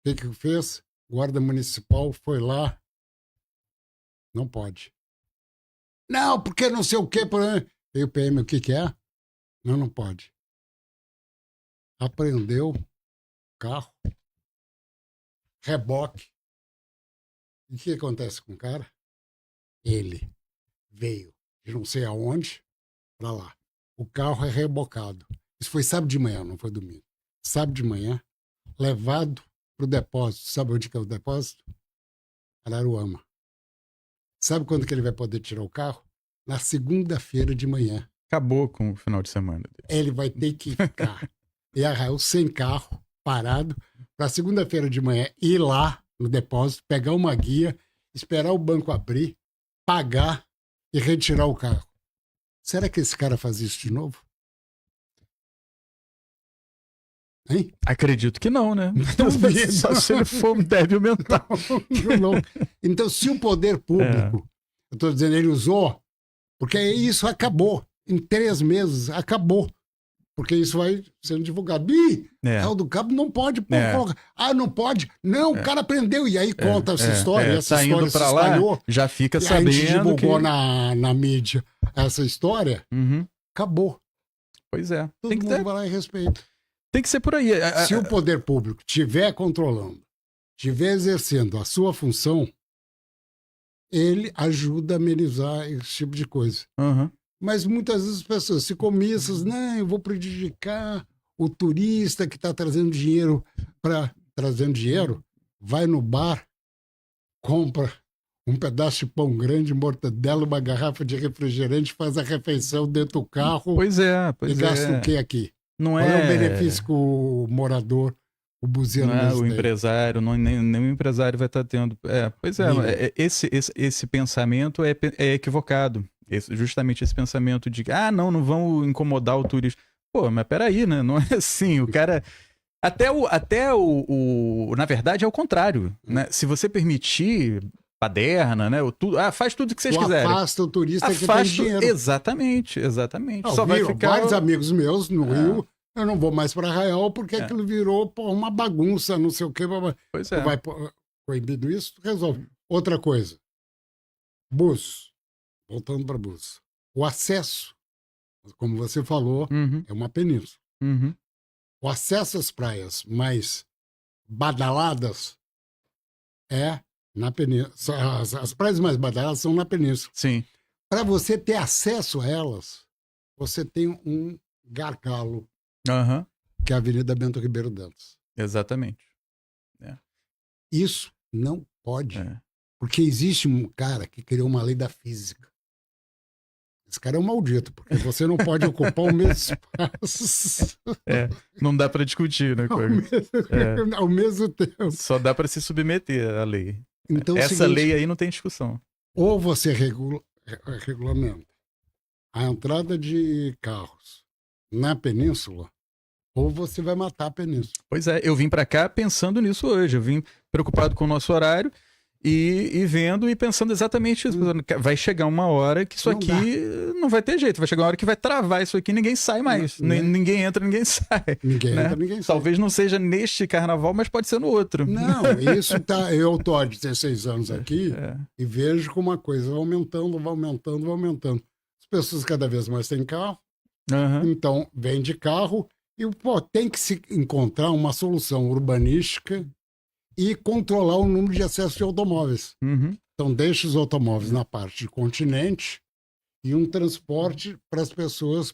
O que fez? Guarda Municipal foi lá. Não pode. Não, porque não sei o quê. E o PM, o que é? Não pode. Apreendeu o carro, reboque. E o que acontece com o cara? Ele veio de não sei aonde para lá. O carro é rebocado. Isso foi sábado de manhã, não foi domingo. Sábado de manhã, levado para o depósito. Sabe onde que é o depósito? Araruama. Sabe quando que ele vai poder tirar o carro? Na segunda-feira de manhã. Acabou com o final de semana dele. Ele vai ter que ficar em Arraial sem carro, parado, para segunda-feira de manhã ir lá no depósito, pegar uma guia, esperar o banco abrir, pagar e retirar o carro. Será que esse cara faz isso de novo? Hein? Acredito que não, né? Duvido. Só se ele for um débil mental. Não. Então, se o poder público, eu estou dizendo, ele usou, porque isso acabou. Em 3 meses, acabou. Porque isso vai sendo divulgado. Real do Cabo não pode colocar. Ah, não pode? Não, o cara prendeu. E aí conta essa história. Essa tá história indo pra se lá, espalhou. já fica E sabendo a gente divulgou que... na mídia essa história. Acabou. Pois é. Todo Tem que mundo ter... vai lá e respeita. Tem que ser por aí. Se o poder público estiver controlando, estiver exercendo a sua função, ele ajuda a amenizar esse tipo de coisa. Mas muitas vezes as pessoas se comissam, não, eu vou prejudicar o turista que está trazendo dinheiro vai no bar, compra um pedaço de pão grande, mortadela, uma garrafa de refrigerante, faz a refeição dentro do carro. Pois é. E gasta o quê aqui? Não Qual é o benefício que o morador, o buziano o empresário, nem o empresário vai estar tendo. Pois é, esse pensamento é equivocado. Justamente esse pensamento de não vamos incomodar o turista. Pô, mas peraí, né? Não é assim. O cara. Na verdade, é o contrário. Né? Se você permitir baderna, né? Faz tudo o que vocês quiserem. Afasta o turista que tem dinheiro. Exatamente. Só vai ficar... Vários amigos meus no Rio, eu não vou mais para Arraial porque aquilo virou uma bagunça, não sei o quê. Pois é. Vai proibido isso, resolve. Outra coisa. Bus. Voltando para Búzios. O acesso, como você falou, é uma península. O acesso às praias mais badaladas é na península. As praias mais badaladas são na península. Sim. Para você ter acesso a elas, você tem um gargalo, que é a Avenida Bento Ribeiro Dantas. Exatamente. Isso não pode. Porque existe um cara que criou uma lei da física. Esse cara é um maldito, porque você não pode ocupar o mesmo espaço. Não dá para discutir, né? Ao mesmo tempo. Só dá para se submeter à lei. Então, essa lei aí não tem discussão. Ou você regulamenta a entrada de carros na península, ou você vai matar a península. Pois é, eu vim para cá pensando nisso hoje. Eu vim preocupado com o nosso horário e vendo e pensando exatamente isso. Vai chegar uma hora que isso aqui não vai ter jeito. Vai chegar uma hora que vai travar isso aqui e ninguém sai mais. Ninguém entra, ninguém sai. Ninguém entra, ninguém sai. Talvez não seja neste carnaval, mas pode ser no outro. Não, isso tá... Eu tô há 16 anos aqui e vejo como a coisa vai aumentando. As pessoas cada vez mais têm carro, então vem de carro e tem que se encontrar uma solução urbanística e controlar o número de acesso de automóveis. Então, deixa os automóveis na parte do continente e um transporte para as pessoas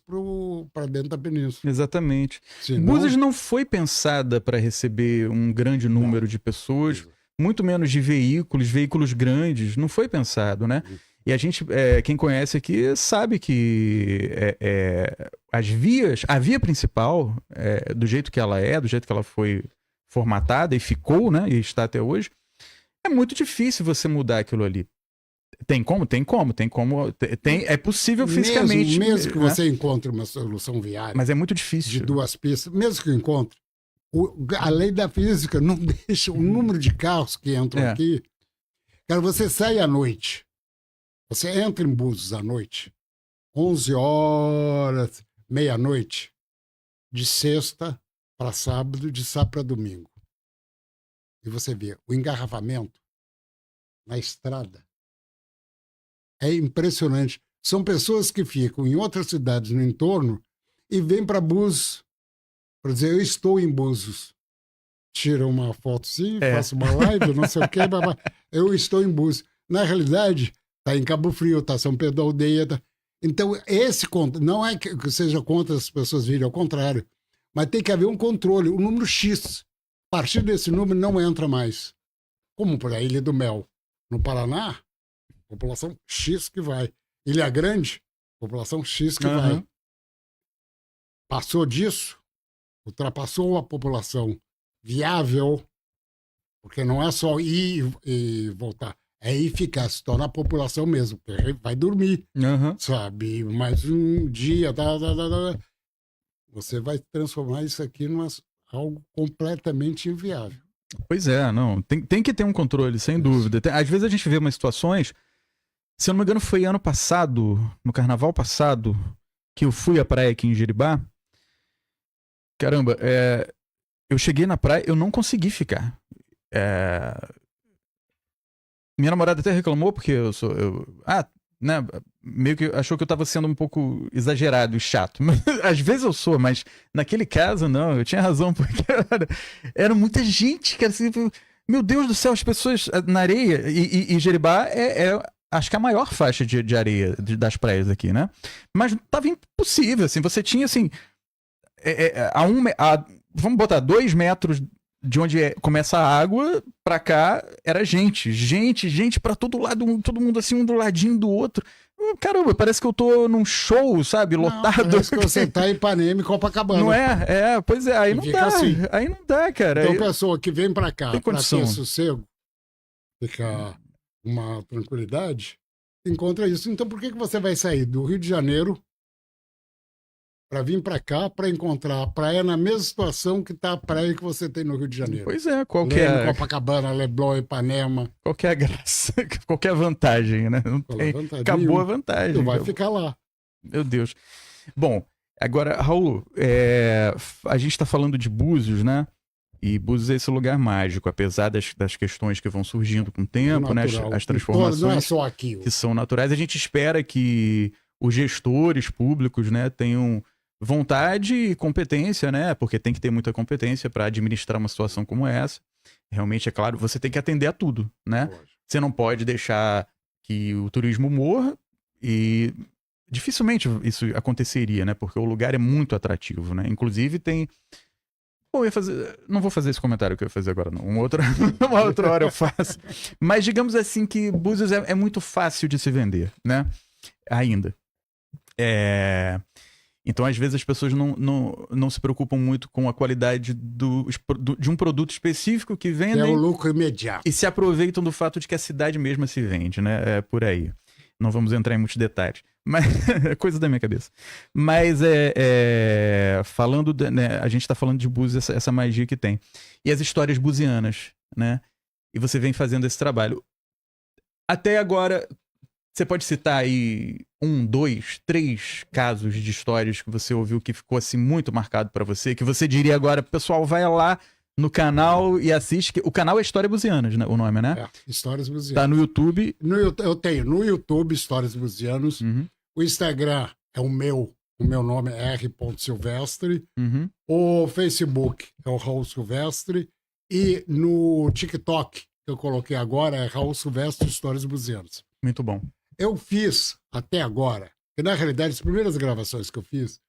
para dentro da península. Exatamente. Senão... Búzios não foi pensada para receber um grande número de pessoas, muito menos de veículos grandes. Não foi pensado, né? E a gente, quem conhece aqui, sabe que a via principal, do jeito que ela do jeito que ela foi formatada e ficou, né, e está até hoje, é muito difícil você mudar aquilo ali. Tem como? É possível fisicamente. Mesmo que você encontre uma solução viária. Mas é muito difícil. De 2 pistas, mesmo que encontre, a lei da física não deixa o número de carros que entram aqui. Cara, você sai à noite, você entra em Búzios à noite, 11 horas, meia-noite, de sexta para sábado, de sábado para domingo. E você vê o engarrafamento na estrada. É impressionante. São pessoas que ficam em outras cidades no entorno e vêm para Búzios para dizer, eu estou em Búzios. Tira uma foto sim, faço uma live, não sei o quê, eu estou em Búzios. Na realidade, está em Cabo Frio, está São Pedro da Aldeia. Então, não é que seja contra as pessoas virem, ao contrário, mas tem que haver um controle, o número X. A partir desse número não entra mais. Como por a Ilha do Mel, no Paraná, população X que vai. Ilha Grande, população X que vai. Passou disso, ultrapassou a população viável, porque não é só ir e voltar, é ir ficar, se tornar a população mesmo, porque vai dormir, sabe? Mais um dia, você vai transformar isso aqui em algo completamente inviável. Pois é, não. Tem que ter um controle, sem dúvida. Às vezes a gente vê umas situações. Se eu não me engano, foi ano passado, no carnaval passado, que eu fui à praia aqui em Jeribá. Caramba, eu cheguei na praia, eu não consegui ficar. Minha namorada até reclamou, porque né, meio que achou que eu tava sendo um pouco exagerado e chato. Às vezes eu sou, mas naquele caso, não, eu tinha razão, porque era muita gente, cara. Assim, meu Deus do céu, as pessoas na areia, e Jeribá acho que é a maior faixa de areia das praias aqui, né? Mas tava impossível, assim, você tinha, assim, vamos botar 2 metros de onde começa a água pra cá, era gente pra todo lado, todo mundo assim, um do ladinho do outro. Caramba, parece que eu tô num show, sabe, lotado. Parece que você tá em Ipanema e Copacabana. Não é? Pois é, aí não dá. Assim. Aí não dá, cara. Então, pessoa que vem pra cá pra ter sossego, fica uma tranquilidade, encontra isso. Então, por que você vai sair do Rio de Janeiro para vir para cá para encontrar a praia na mesma situação que tá a praia que você tem no Rio de Janeiro? Pois é, qualquer Copacabana, Leblon, Ipanema. Qualquer graça, qualquer vantagem, né? Não tem, acabou a vantagem. Tu vai ficar lá. Meu Deus. Bom, agora, Raul, a gente tá falando de Búzios, né? E Búzios é esse lugar mágico, apesar das questões que vão surgindo com o tempo, né? As transformações não é só aqui, que são naturais. A gente espera que os gestores públicos, né, tenham vontade e competência, né? Porque tem que ter muita competência para administrar uma situação como essa. Realmente, é claro, você tem que atender a tudo, né? Você não pode deixar que o turismo morra e dificilmente isso aconteceria, né? Porque o lugar é muito atrativo, né? Inclusive tem... Pô, não vou fazer esse comentário que eu ia fazer agora, não. Uma outra hora eu faço. Mas digamos assim que Búzios é muito fácil de se vender, né? Ainda. Então, às vezes, as pessoas não se preocupam muito com a qualidade de um produto específico que vendem. É o lucro imediato. E se aproveitam do fato de que a cidade mesma se vende, né? É por aí. Não vamos entrar em muitos detalhes. Mas é coisa da minha cabeça. Mas falando, né, a gente está falando de Búzios, essa magia que tem. E as histórias buzianas, né? E você vem fazendo esse trabalho. Até agora, você pode citar aí 1, 2, 3 casos de histórias que você ouviu que ficou assim muito marcado para você, que você diria agora, pessoal, vai lá no canal e assiste. O canal é História Buzianas, né? O nome, né? Histórias Buzianas. Tá no YouTube. Eu tenho no YouTube Histórias Buzianos. Uhum. O Instagram é o meu nome é r.silvestre. Uhum. O Facebook é o Raul Silvestre. E no TikTok, que eu coloquei agora, é Raul Silvestre Histórias Buzianas. Muito bom. Eu fiz até agora, que na realidade as primeiras gravações que eu fiz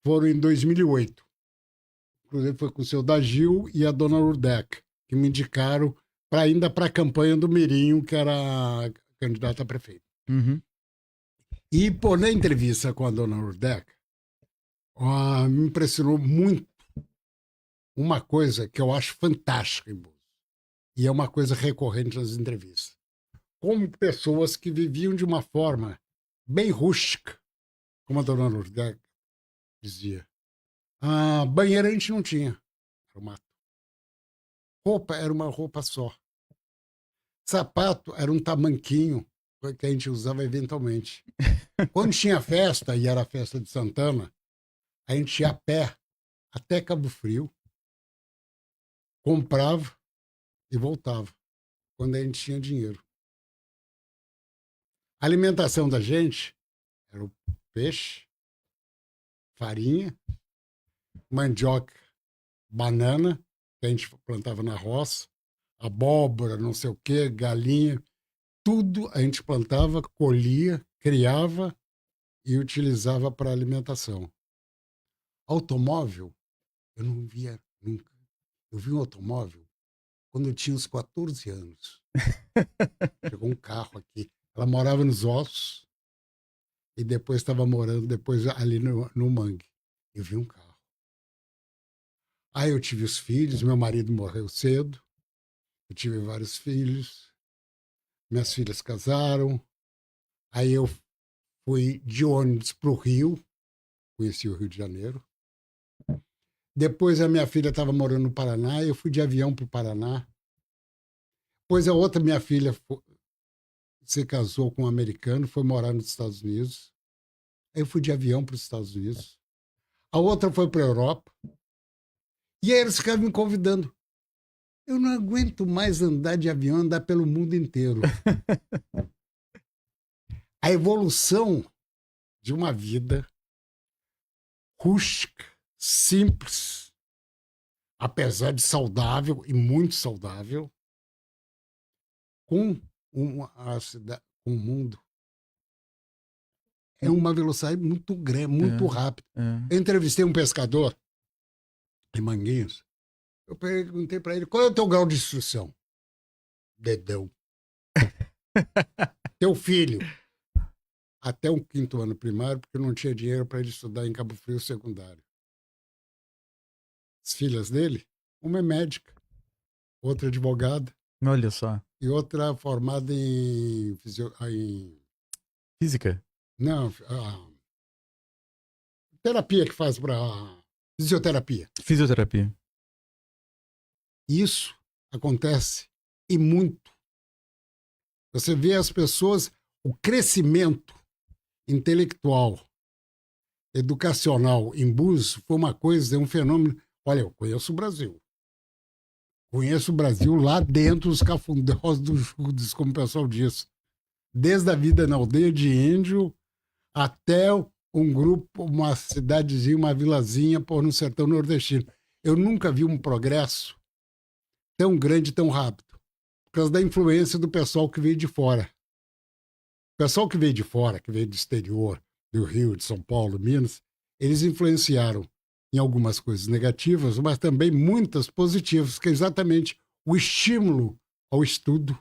foram em 2008. Inclusive foi com o seu Dagil e a dona Urdeca, que me indicaram ainda para a campanha do Mirinho, que era candidata a prefeito. Uhum. E, na entrevista com a dona Urdeca, me impressionou muito uma coisa que eu acho fantástica em Búzios. E é uma coisa recorrente nas entrevistas. Como pessoas que viviam de uma forma bem rústica, como a dona Urdeca dizia. Banheiro a gente não tinha, era o mato. Roupa era uma roupa só. Sapato era um tamanquinho que a gente usava eventualmente. Quando tinha festa, e era a festa de Santana, a gente ia a pé até Cabo Frio, comprava e voltava, quando a gente tinha dinheiro. A alimentação da gente era o peixe, farinha, mandioca, banana, que a gente plantava na roça, abóbora, não sei o quê, galinha, tudo a gente plantava, colhia, criava e utilizava para alimentação. Automóvel, eu não via nunca. Eu vi um automóvel quando eu tinha uns 14 anos. Chegou um carro aqui. Ela morava nos Ossos e depois estava morando depois ali no Mangue. Eu vi um carro. Aí eu tive os filhos, meu marido morreu cedo. Eu tive vários filhos. Minhas filhas casaram. Aí eu fui de ônibus para o Rio. Conheci o Rio de Janeiro. Depois a minha filha estava morando no Paraná. Eu fui de avião para o Paraná. Depois a outra minha filha se casou com um americano, foi morar nos Estados Unidos. Aí eu fui de avião para os Estados Unidos. A outra foi para a Europa. E aí eles ficavam me convidando. Eu não aguento mais andar de avião, andar pelo mundo inteiro. A evolução de uma vida rústica, simples, apesar de saudável e muito saudável, com com o mundo. É uma velocidade muito grande, muito rápida. Eu entrevistei um pescador em Manguinhos. Eu perguntei para ele, qual é o teu grau de instrução? Dedão. Teu filho? Até o 5º ano primário, porque não tinha dinheiro para ele estudar em Cabo Frio secundário. As filhas dele, uma é médica, outra advogada. Olha só. E outra formada em Física? Não, terapia que faz para fisioterapia. Fisioterapia. Isso acontece e muito. Você vê as pessoas, o crescimento intelectual, educacional em Búzios foi uma coisa, é um fenômeno. Olha, eu conheço o Brasil. Conheço o Brasil lá dentro dos cafundós dos Judas, como o pessoal diz. Desde a vida na aldeia de índio até um grupo, uma cidadezinha, uma vilazinha no sertão nordestino. Eu nunca vi um progresso tão grande, tão rápido, por causa da influência do pessoal que veio de fora. O pessoal que veio de fora, que veio do exterior, do Rio, de São Paulo, Minas, eles influenciaram em algumas coisas negativas, mas também muitas positivas, que é exatamente o estímulo ao estudo,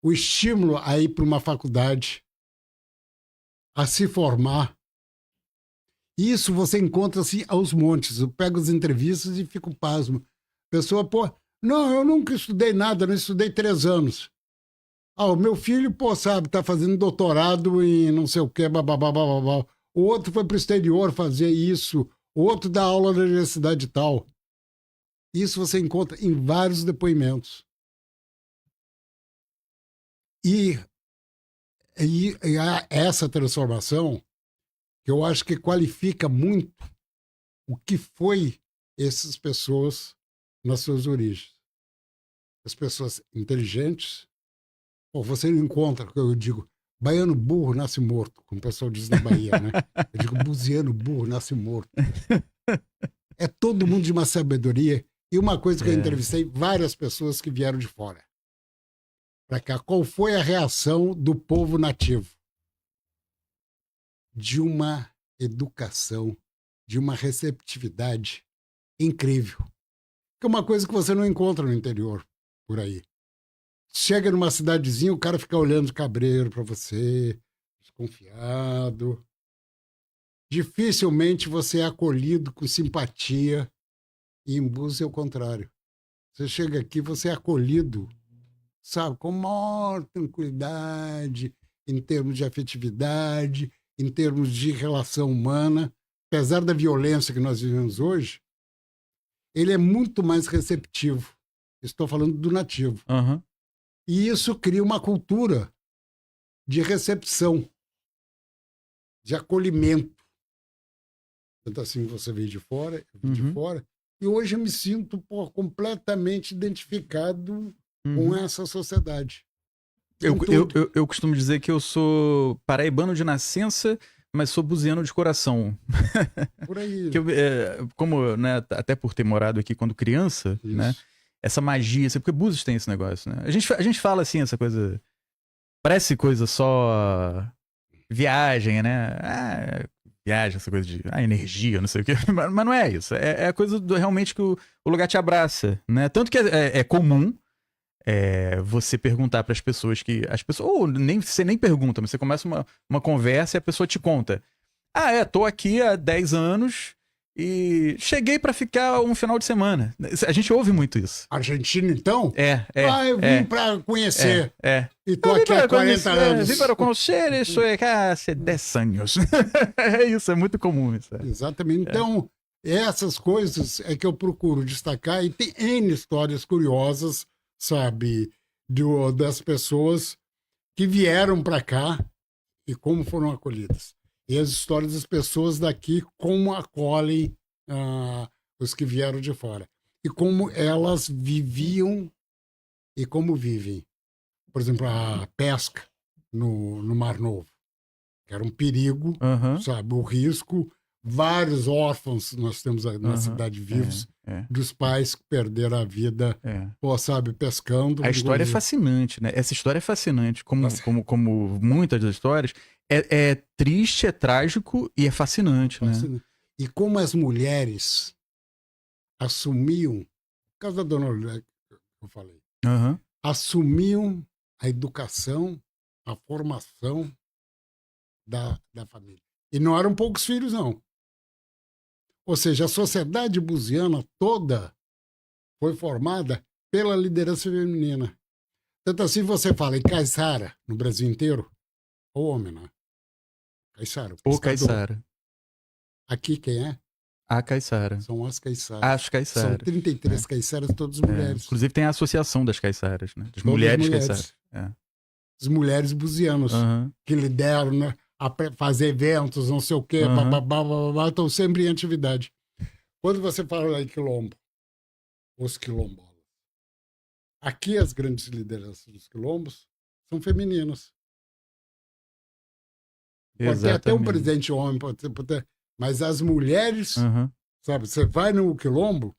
o estímulo a ir para uma faculdade, a se formar. Isso você encontra assim aos montes. Eu pego as entrevistas e fico pasmo. A pessoa, não, eu nunca estudei nada, não estudei 3 anos. O meu filho, sabe, tá fazendo doutorado em não sei o quê, bababá. O outro foi para o exterior fazer isso. O outro dá aula na universidade tal. Isso você encontra em vários depoimentos. E essa transformação, que eu acho que qualifica muito o que foi essas pessoas nas suas origens. As pessoas inteligentes. Você não encontra, eu digo, baiano burro nasce morto, como o pessoal diz na Bahia, né? Eu digo, buziano burro nasce morto. É todo mundo de uma sabedoria. E uma coisa que eu entrevistei várias pessoas que vieram de fora para cá. Qual foi a reação do povo nativo? De uma educação, de uma receptividade incrível. Que é uma coisa que você não encontra no interior, por aí. Chega numa cidadezinha, o cara fica olhando de cabreiro para você, desconfiado. Dificilmente você é acolhido com simpatia. E em Búzios é o contrário. Você chega aqui, você é acolhido, sabe, com maior tranquilidade, em termos de afetividade, em termos de relação humana. Apesar da violência que nós vivemos hoje, ele é muito mais receptivo. Estou falando do nativo. Uhum. E isso cria uma cultura de recepção, de acolhimento. Tanto assim, você veio de fora, eu vim de fora. E hoje eu me sinto completamente identificado com essa sociedade. Eu costumo dizer que eu sou paraibano de nascença, mas sou buziano de coração. Por aí. Como, né, até por ter morado aqui quando criança, né? Essa magia, porque Búzios tem esse negócio, né? A gente fala assim, essa coisa... Parece coisa só viagem, né? Viagem, essa coisa de energia, não sei o quê. Mas não é isso. É a coisa realmente que o lugar te abraça, né? Tanto que é comum você perguntar para as pessoas ou você nem pergunta, mas você começa uma conversa e a pessoa te conta. Tô aqui há 10 anos e cheguei para ficar um final de semana. A gente ouve muito isso. Argentina, então? Eu vim para conhecer. E tô aqui há 40 anos. Vim para conhecer, isso há 10 anos. É isso, é muito comum isso. Exatamente. Então, essas coisas é que eu procuro destacar, e tem N histórias curiosas, sabe, das pessoas que vieram para cá e como foram acolhidas. E as histórias das pessoas daqui, como acolhem os que vieram de fora. E como elas viviam e como vivem. Por exemplo, a pesca no Mar Novo, que era um perigo, sabe? O risco. Vários órfãos nós temos na cidade vivos, dos pais que perderam a vida, sabe, pescando. A história é fascinante, né? Essa história é fascinante, como muitas das histórias. É triste, é trágico e é fascinante, né? E como as mulheres assumiam, por causa da dona Olivia que eu falei, assumiam a educação, a formação da família. E não eram poucos filhos, não. Ou seja, a sociedade buziana toda foi formada pela liderança feminina. Tanto assim, você fala em Caiçara, no Brasil inteiro, ou homem, né? Caiçara. O Caiçara. Aqui quem é? A Caiçara. São as Caiçaras. As Caiçaras. São 33 Caiçaras, todas mulheres. Inclusive tem a associação das Caiçaras, né? Das mulheres Caiçaras. As mulheres buzianas, que lideram, né? A fazer eventos, não sei o quê, estão sempre em atividade. Quando você fala em quilombo, os quilombolas, aqui as grandes lideranças dos quilombos são femininas. Pode ter até um presidente homem, pode ter, mas as mulheres, sabe, você vai no quilombo,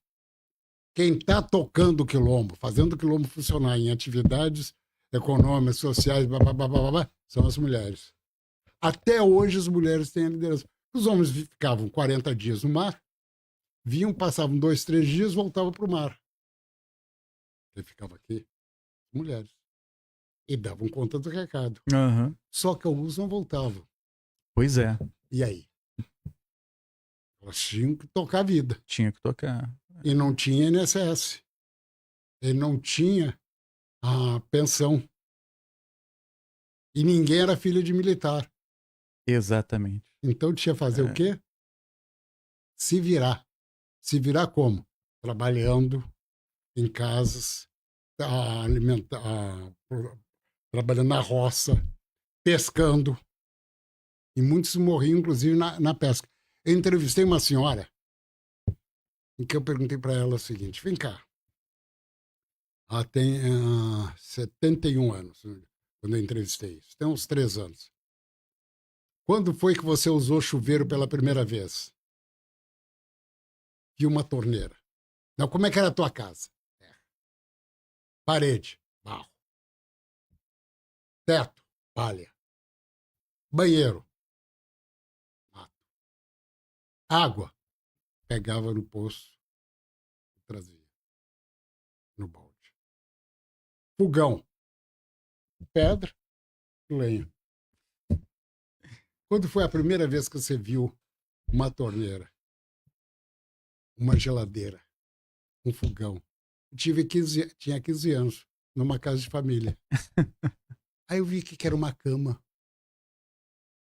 quem está tocando o quilombo, fazendo o quilombo funcionar em atividades econômicas, sociais, são as mulheres. Até hoje as mulheres têm a liderança. Os homens ficavam 40 dias no mar, vinham, passavam 2, 3 dias, voltavam para o mar. Quem ficava aqui? Mulheres. E davam conta do recado. Só que alguns não voltavam. Pois é. E aí? Elas tinham que tocar a vida. Tinha que tocar. E não tinha INSS. E não tinha a pensão. E ninguém era filho de militar. Exatamente. Então tinha que fazer o quê? Se virar. Se virar como? Trabalhando em casas, trabalhando na roça, pescando. E muitos morriam, inclusive, na pesca. Eu entrevistei uma senhora em que eu perguntei para ela o seguinte: vem cá. Ela tem 71 anos, quando eu entrevistei. Tem uns 3 anos. Quando foi que você usou chuveiro pela primeira vez? E uma torneira. Não, como é que era a tua casa? Parede, barro. Teto, palha. Banheiro, mato. Água, pegava no poço e trazia no balde. Fogão, pedra, lenha. Quando foi a primeira vez que você viu uma torneira, uma geladeira, um fogão? Eu tinha 15 anos, numa casa de família. Aí eu vi que era uma cama,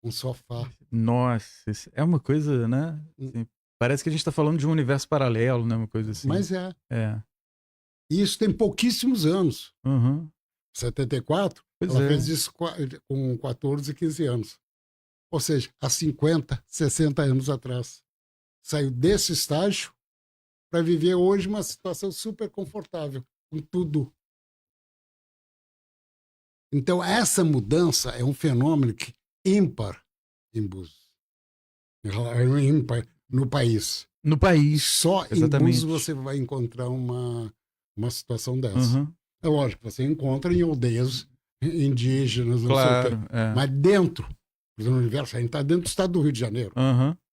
um sofá. Nossa, é uma coisa, né? Assim, parece que a gente está falando de um universo paralelo, né? Uma coisa assim. Mas E isso tem pouquíssimos anos. 74, ela fez isso com 14, 15 anos. Ou seja, há 50, 60 anos atrás. Saiu desse estágio para viver hoje uma situação super confortável, com tudo. Então, essa mudança é um fenômeno ímpar em Búzios. Ímpar no país. No país. Só exatamente. Em Búzios você vai encontrar uma situação dessa. É lógico, você encontra em aldeias indígenas, claro, não sei o quê. Mas dentro no universo. A gente está dentro do estado do Rio de Janeiro.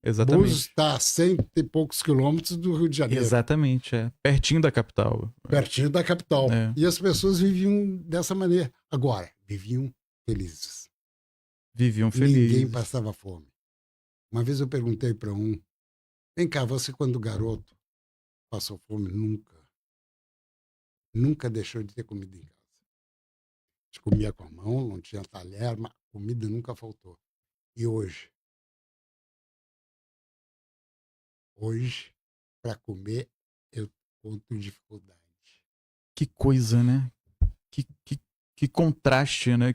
Exatamente. Búzios está a 100 e poucos quilômetros do Rio de Janeiro. Exatamente, pertinho da capital. Pertinho da capital. É. E as pessoas viviam dessa maneira. Agora, viviam felizes. Viviam felizes. Ninguém passava fome. Uma vez eu perguntei para um, vem cá, você quando garoto passou fome? Nunca deixou de ter comida em casa. A gente comia com a mão, não tinha talher, mas comida nunca faltou. E hoje? Hoje, para comer, eu conto dificuldade. Que coisa, né? Que contraste, né?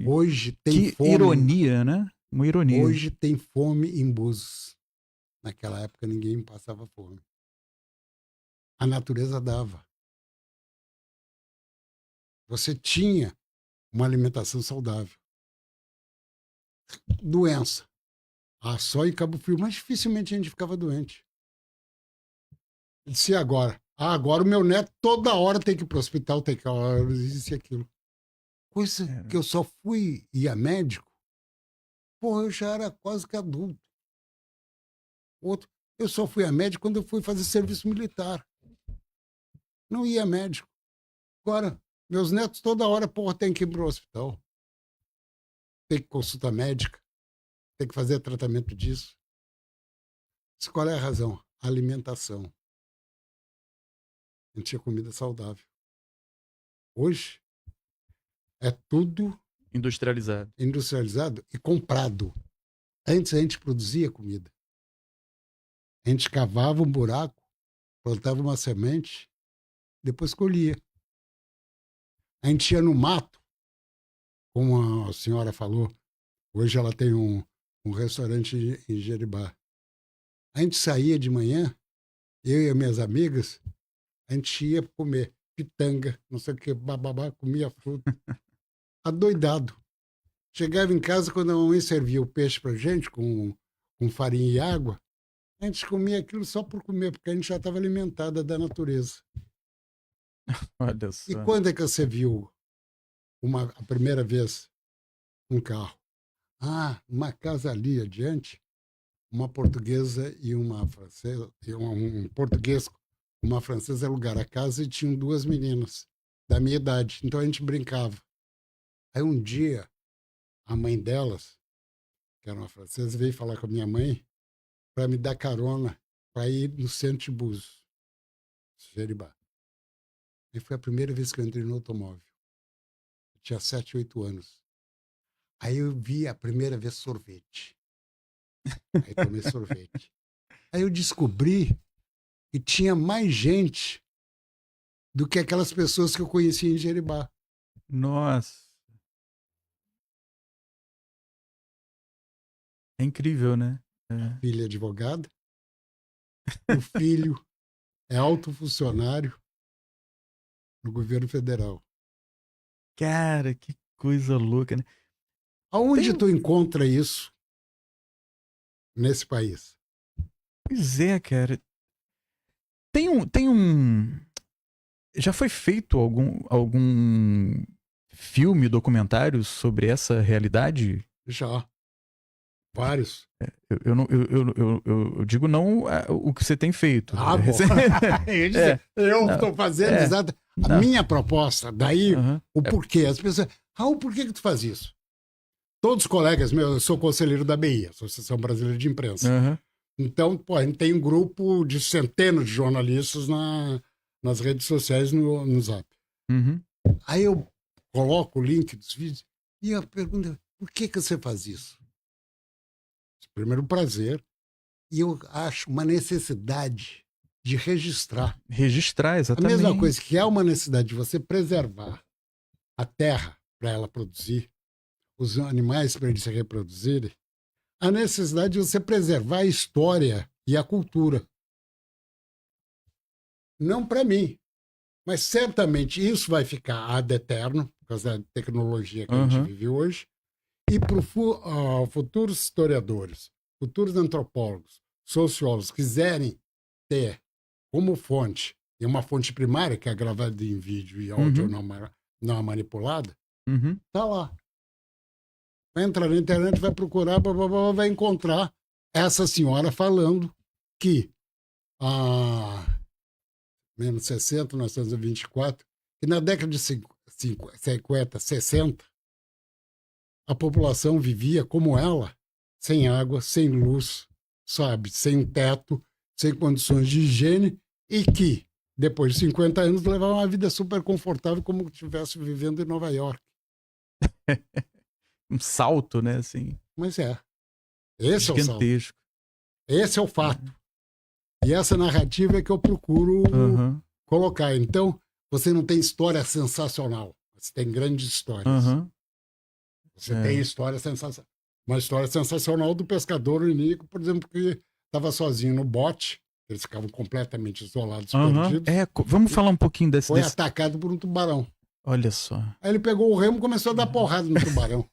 Hoje tem fome. Ironia, né? Uma ironia. Hoje tem fome em Búzios. Naquela época ninguém passava fome. A natureza dava. Você tinha uma alimentação saudável. Doença. Só em Cabo Frio, mas dificilmente a gente ficava doente. Eu disse, agora? Agora o meu neto toda hora tem que ir para o hospital, tem que isso e aquilo. Coisa que eu só fui ir a médico, eu já era quase que adulto. Eu só fui a médico quando eu fui fazer serviço militar. Não ia a médico. Agora, meus netos toda hora, tem que ir para o hospital. Tem que consulta médica. Tem que fazer tratamento disso. Qual é a razão? Alimentação. A gente tinha comida saudável. Hoje é tudo industrializado e comprado. Antes a gente produzia comida. A gente cavava um buraco, plantava uma semente, depois colhia. A gente ia no mato, como a senhora falou, hoje ela tem um restaurante em Jeribá. A gente saía de manhã, eu e as minhas amigas, a gente ia comer pitanga, não sei o que, bababá, comia fruta. Adoidado. Chegava em casa, quando a mamãe servia o peixe pra gente, com farinha e água, a gente comia aquilo só por comer, porque a gente já estava alimentada da natureza. Olha só. E quando é que você viu a primeira vez um carro? Uma casa ali adiante, uma portuguesa e uma francesa, um português, uma francesa alugaram a casa e tinham duas meninas da minha idade. Então a gente brincava. Aí um dia, a mãe delas, que era uma francesa, veio falar com a minha mãe para me dar carona para ir no centro de Búzios, Jeribá. E foi a primeira vez que eu entrei no automóvel. Eu tinha 7, 8 anos. Aí eu vi a primeira vez sorvete. Aí tomei sorvete. Aí eu descobri que tinha mais gente do que aquelas pessoas que eu conhecia em Jeribá. Nossa. É incrível, né? A filha é advogada. O filho é alto funcionário no governo federal. Cara, que coisa louca, né? Aonde tu encontra isso nesse país? Pois é, cara. Tem um... Já foi feito algum filme, documentário sobre essa realidade? Já. Vários. Eu digo não o que você tem feito. Bom. Eu estou fazendo exato a minha proposta. Daí, o porquê. As pessoas, Raul, por que tu faz isso? Todos os colegas meus, eu sou conselheiro da ABI, Associação Brasileira de Imprensa. Então, a gente tem um grupo de centenas de jornalistas nas redes sociais, no Zap. Aí eu coloco o link dos vídeos e eu pergunto, por que você faz isso? Primeiro, prazer. E eu acho uma necessidade de registrar. Registrar, exatamente. A mesma coisa que há uma necessidade de você preservar a terra para ela produzir, os animais para eles se reproduzirem, a necessidade de você preservar a história e a cultura. Não para mim, mas certamente isso vai ficar ad eterno, por causa da tecnologia que a gente vive hoje, e para futuros historiadores, futuros antropólogos, sociólogos quiserem ter como fonte, e uma fonte primária, que é gravada em vídeo e áudio não manipulada, tá lá. vai entrar na internet, vai procurar, blá, blá, blá, vai encontrar essa senhora falando que menos 60, 1924, que na década de 50, 60, a população vivia como ela, sem água, sem luz, sabe, sem teto, sem condições de higiene, e que, depois de 50 anos, levava uma vida super confortável, como se estivesse vivendo em Nova York. Um salto, né, assim. Mas esse é o salto. Gigantesco. Esse é o fato. E essa narrativa é que eu procuro colocar. Então, você não tem história sensacional. Você tem grandes histórias. Você tem história sensacional. Uma história sensacional do pescador Inigo, por exemplo, que estava sozinho no bote. Eles ficavam completamente isolados, perdidos. Vamos falar um pouquinho desse... Foi atacado por um tubarão. Olha só. Aí ele pegou o remo e começou a dar porrada no tubarão.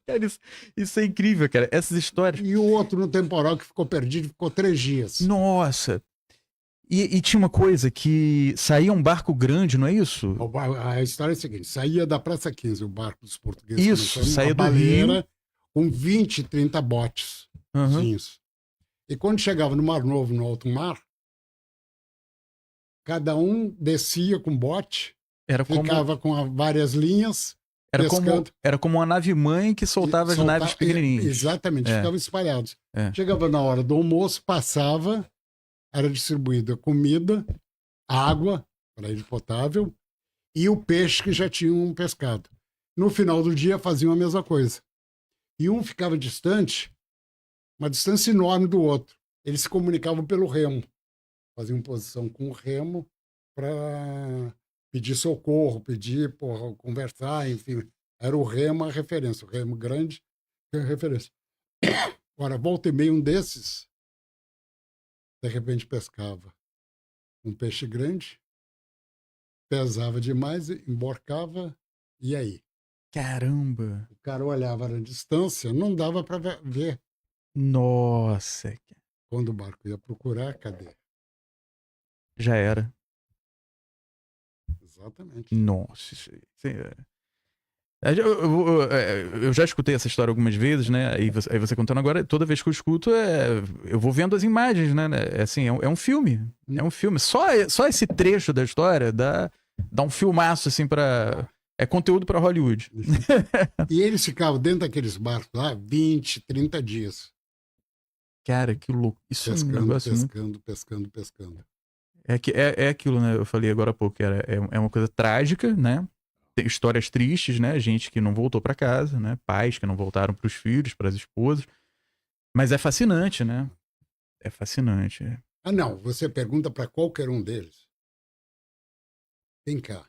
Cara, isso é incrível, cara. Essas histórias. E o outro no temporal que ficou perdido, ficou 3 dias. Nossa! E tinha uma coisa que saía um barco grande, não é isso? A história é a seguinte: saía da Praça 15, o barco dos portugueses. Isso, saía do Rio. Com 20, 30 botes. E quando chegava no Mar Novo, no alto mar, cada um descia com bote, ficava com várias linhas. Era como uma nave-mãe que soltava as naves pequenininhas. Exatamente, ficavam espalhados. Chegava na hora do almoço, passava, era distribuída comida, água, para ele potável, e o peixe que já tinham pescado. No final do dia, faziam a mesma coisa. E um ficava distante, uma distância enorme do outro. Eles se comunicavam pelo remo. Faziam posição com o remo para pedir socorro, conversar, enfim. Era o remo a referência. O remo grande é a referência. Agora, volta e meia, um desses, de repente pescava um peixe grande, pesava demais, emborcava, e aí? Caramba! O cara olhava na distância, não dava para ver. Nossa! Quando o barco ia procurar, cadê? Já era. Exatamente. Nossa, isso é... Eu já escutei essa história algumas vezes, né? Aí você contando agora, toda vez que eu escuto, eu vou vendo as imagens, né? Assim, é um filme. É um filme. Só esse trecho da história dá um filmaço, assim, pra... É conteúdo para Hollywood. E eles ficavam dentro daqueles barcos lá 20, 30 dias. Cara, que louco. Isso pescando, é um negócio pescando. É aquilo, né? Eu falei agora há pouco, é uma coisa trágica, né? Tem histórias tristes, né? Gente que não voltou para casa, né? Pais que não voltaram para os filhos, para as esposas. Mas é fascinante, né? É fascinante. Não. Você pergunta para qualquer um deles. Vem cá.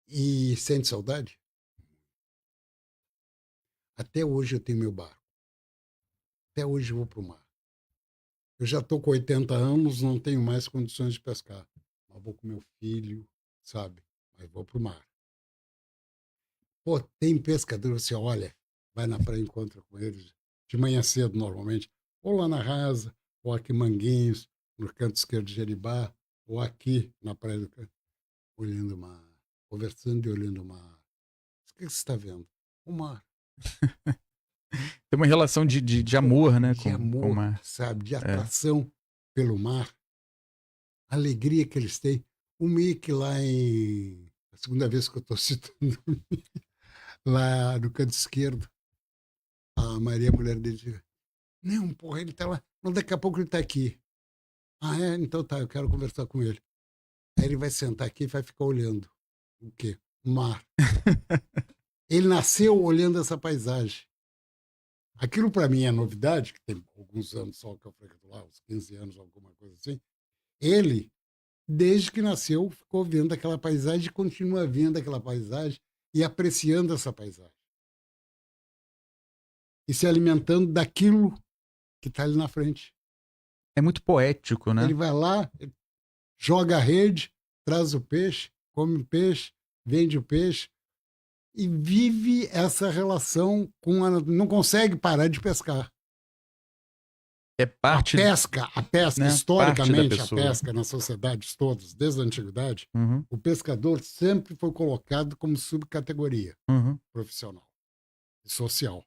E sente saudade? Até hoje eu tenho meu barco. Até hoje eu vou para o mar. Eu já estou com 80 anos, não tenho mais condições de pescar. Mas vou com meu filho, sabe? Mas vou para o mar. Pô, tem pescador, você olha, vai na praia e encontra com eles, de manhã cedo normalmente, ou lá na Rasa, ou aqui em Manguinhos, no canto esquerdo de Jeribá, ou aqui na praia do canto, olhando o mar, conversando e olhando o mar. O que você está vendo? O mar. Tem uma relação de amor, né? De amor, com o mar. sabe? De atração pelo mar. A alegria que eles têm. O Mick lá em... A segunda vez que eu estou citando lá no canto esquerdo, a Maria, a mulher dele, diz, não, porra, ele tá lá. Não, daqui a pouco ele tá aqui. Ah, é? Então tá, eu quero conversar com ele. Aí ele vai sentar aqui e vai ficar olhando. O quê? O mar. Ele nasceu olhando essa paisagem. Aquilo para mim é novidade, que tem alguns anos só que eu frequento lá, uns 15 anos, alguma coisa assim. Ele, desde que nasceu, ficou vendo aquela paisagem e continua vendo aquela paisagem e apreciando essa paisagem. E se alimentando daquilo que está ali na frente. É muito poético, né? Ele vai lá, joga a rede, traz o peixe, come o peixe, vende o peixe e vive essa relação com a... Não consegue parar de pescar. É parte... A pesca, né? Historicamente, a pesca nas sociedades todas, desde a antiguidade, o pescador sempre foi colocado como subcategoria profissional. e social.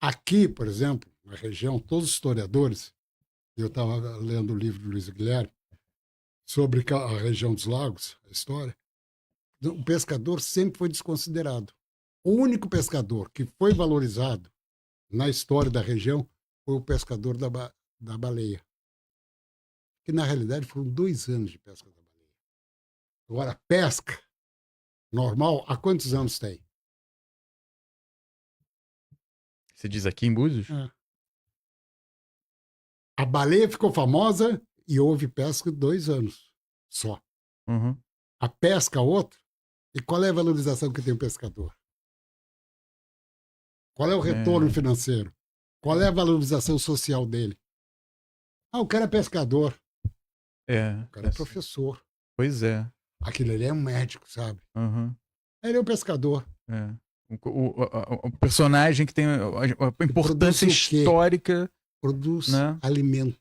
Aqui, por exemplo, na região, todos os historiadores, eu estava lendo o livro do Luiz Guilherme sobre a região dos lagos, a história, o pescador sempre foi desconsiderado. O único pescador que foi valorizado na história da região foi o pescador da baleia. Que, na realidade, foram 2 anos de pesca da baleia. Agora, pesca normal, há quantos anos tem? Você diz aqui em Búzios? A baleia ficou famosa e houve pesca 2 anos só. Uhum. A pesca, outra. E qual é a valorização que tem o pescador? Qual é o retorno financeiro? Qual é a valorização social dele? Ah, o cara é pescador. O cara é professor. Pois é. Aquilo ali é um médico, sabe? Uhum. Ele é um pescador. É. O personagem que tem a importância histórica. Produz, né? Alimento.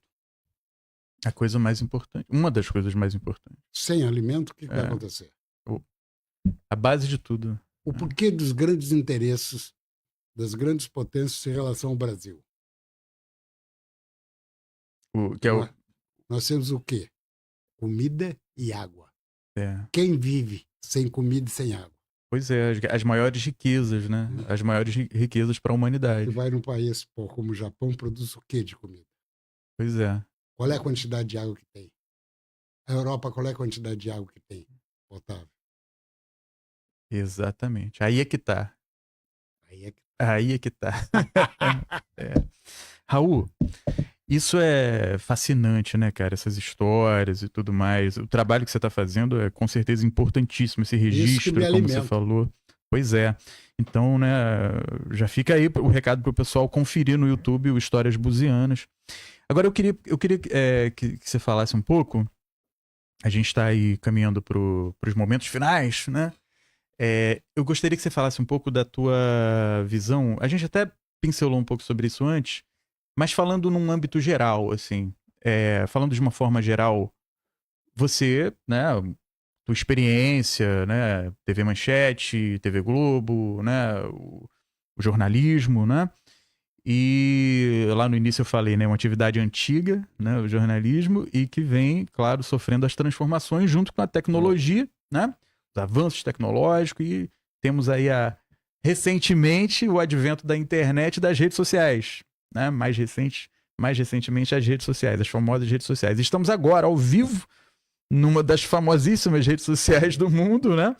A coisa mais importante. Uma das coisas mais importantes. Sem alimento, o que vai acontecer? A base de tudo. O porquê dos grandes interesses das grandes potências em relação ao Brasil? Nós temos o quê? Comida e água. Quem vive sem comida e sem água? Pois é, as maiores riquezas, né? As maiores riquezas para a humanidade. Você vai num país como o Japão, produz o quê de comida? Pois é. Qual é a quantidade de água que tem? A Europa, qual é a quantidade de água que tem? Potável. Exatamente. Aí é que tá. Aí é que tá. Raul, isso é fascinante, né, cara? Essas histórias e tudo mais. O trabalho que você tá fazendo é com certeza importantíssimo, esse registro, como você falou. Pois é. Então, né, já fica aí o recado pro pessoal conferir no YouTube o Histórias Buzianas. Agora eu queria que você falasse um pouco. A gente tá aí caminhando pros momentos finais, né? Eu gostaria que você falasse um pouco da tua visão. A gente até pincelou um pouco sobre isso antes, mas falando num âmbito geral, assim, falando de uma forma geral, você, né, tua experiência, né, TV Manchete, TV Globo, né, o jornalismo, né, e lá no início eu falei, né, uma atividade antiga, né, o jornalismo, e que vem, claro, sofrendo as transformações junto com a tecnologia, né, os avanços tecnológicos, e temos aí recentemente o advento da internet e das redes sociais, né, mais recentemente as redes sociais, as famosas redes sociais. Estamos agora ao vivo numa das famosíssimas redes sociais do mundo, né,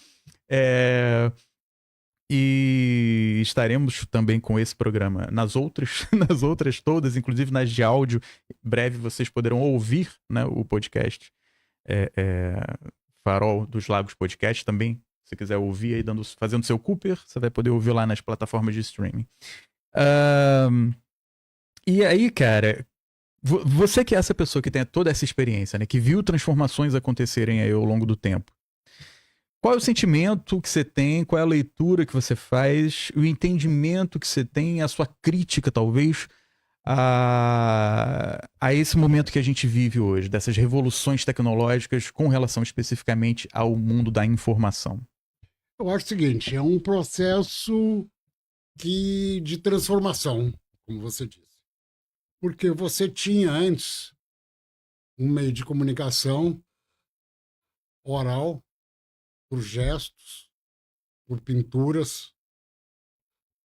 e estaremos também com esse programa nas outras todas, inclusive nas de áudio. Em breve vocês poderão ouvir, né, o podcast Farol dos Lagos Podcast também. Se você quiser ouvir aí fazendo seu Cooper, você vai poder ouvir lá nas plataformas de streaming. E aí, cara, você que é essa pessoa que tem toda essa experiência, né, que viu transformações acontecerem aí ao longo do tempo, qual é o sentimento que você tem, qual é a leitura que você faz, o entendimento que você tem, a sua crítica, talvez, a esse momento que a gente vive hoje, dessas revoluções tecnológicas com relação especificamente ao mundo da informação? Eu acho o seguinte, é um processo de transformação, como você disse. Porque você tinha antes um meio de comunicação oral, por gestos, por pinturas,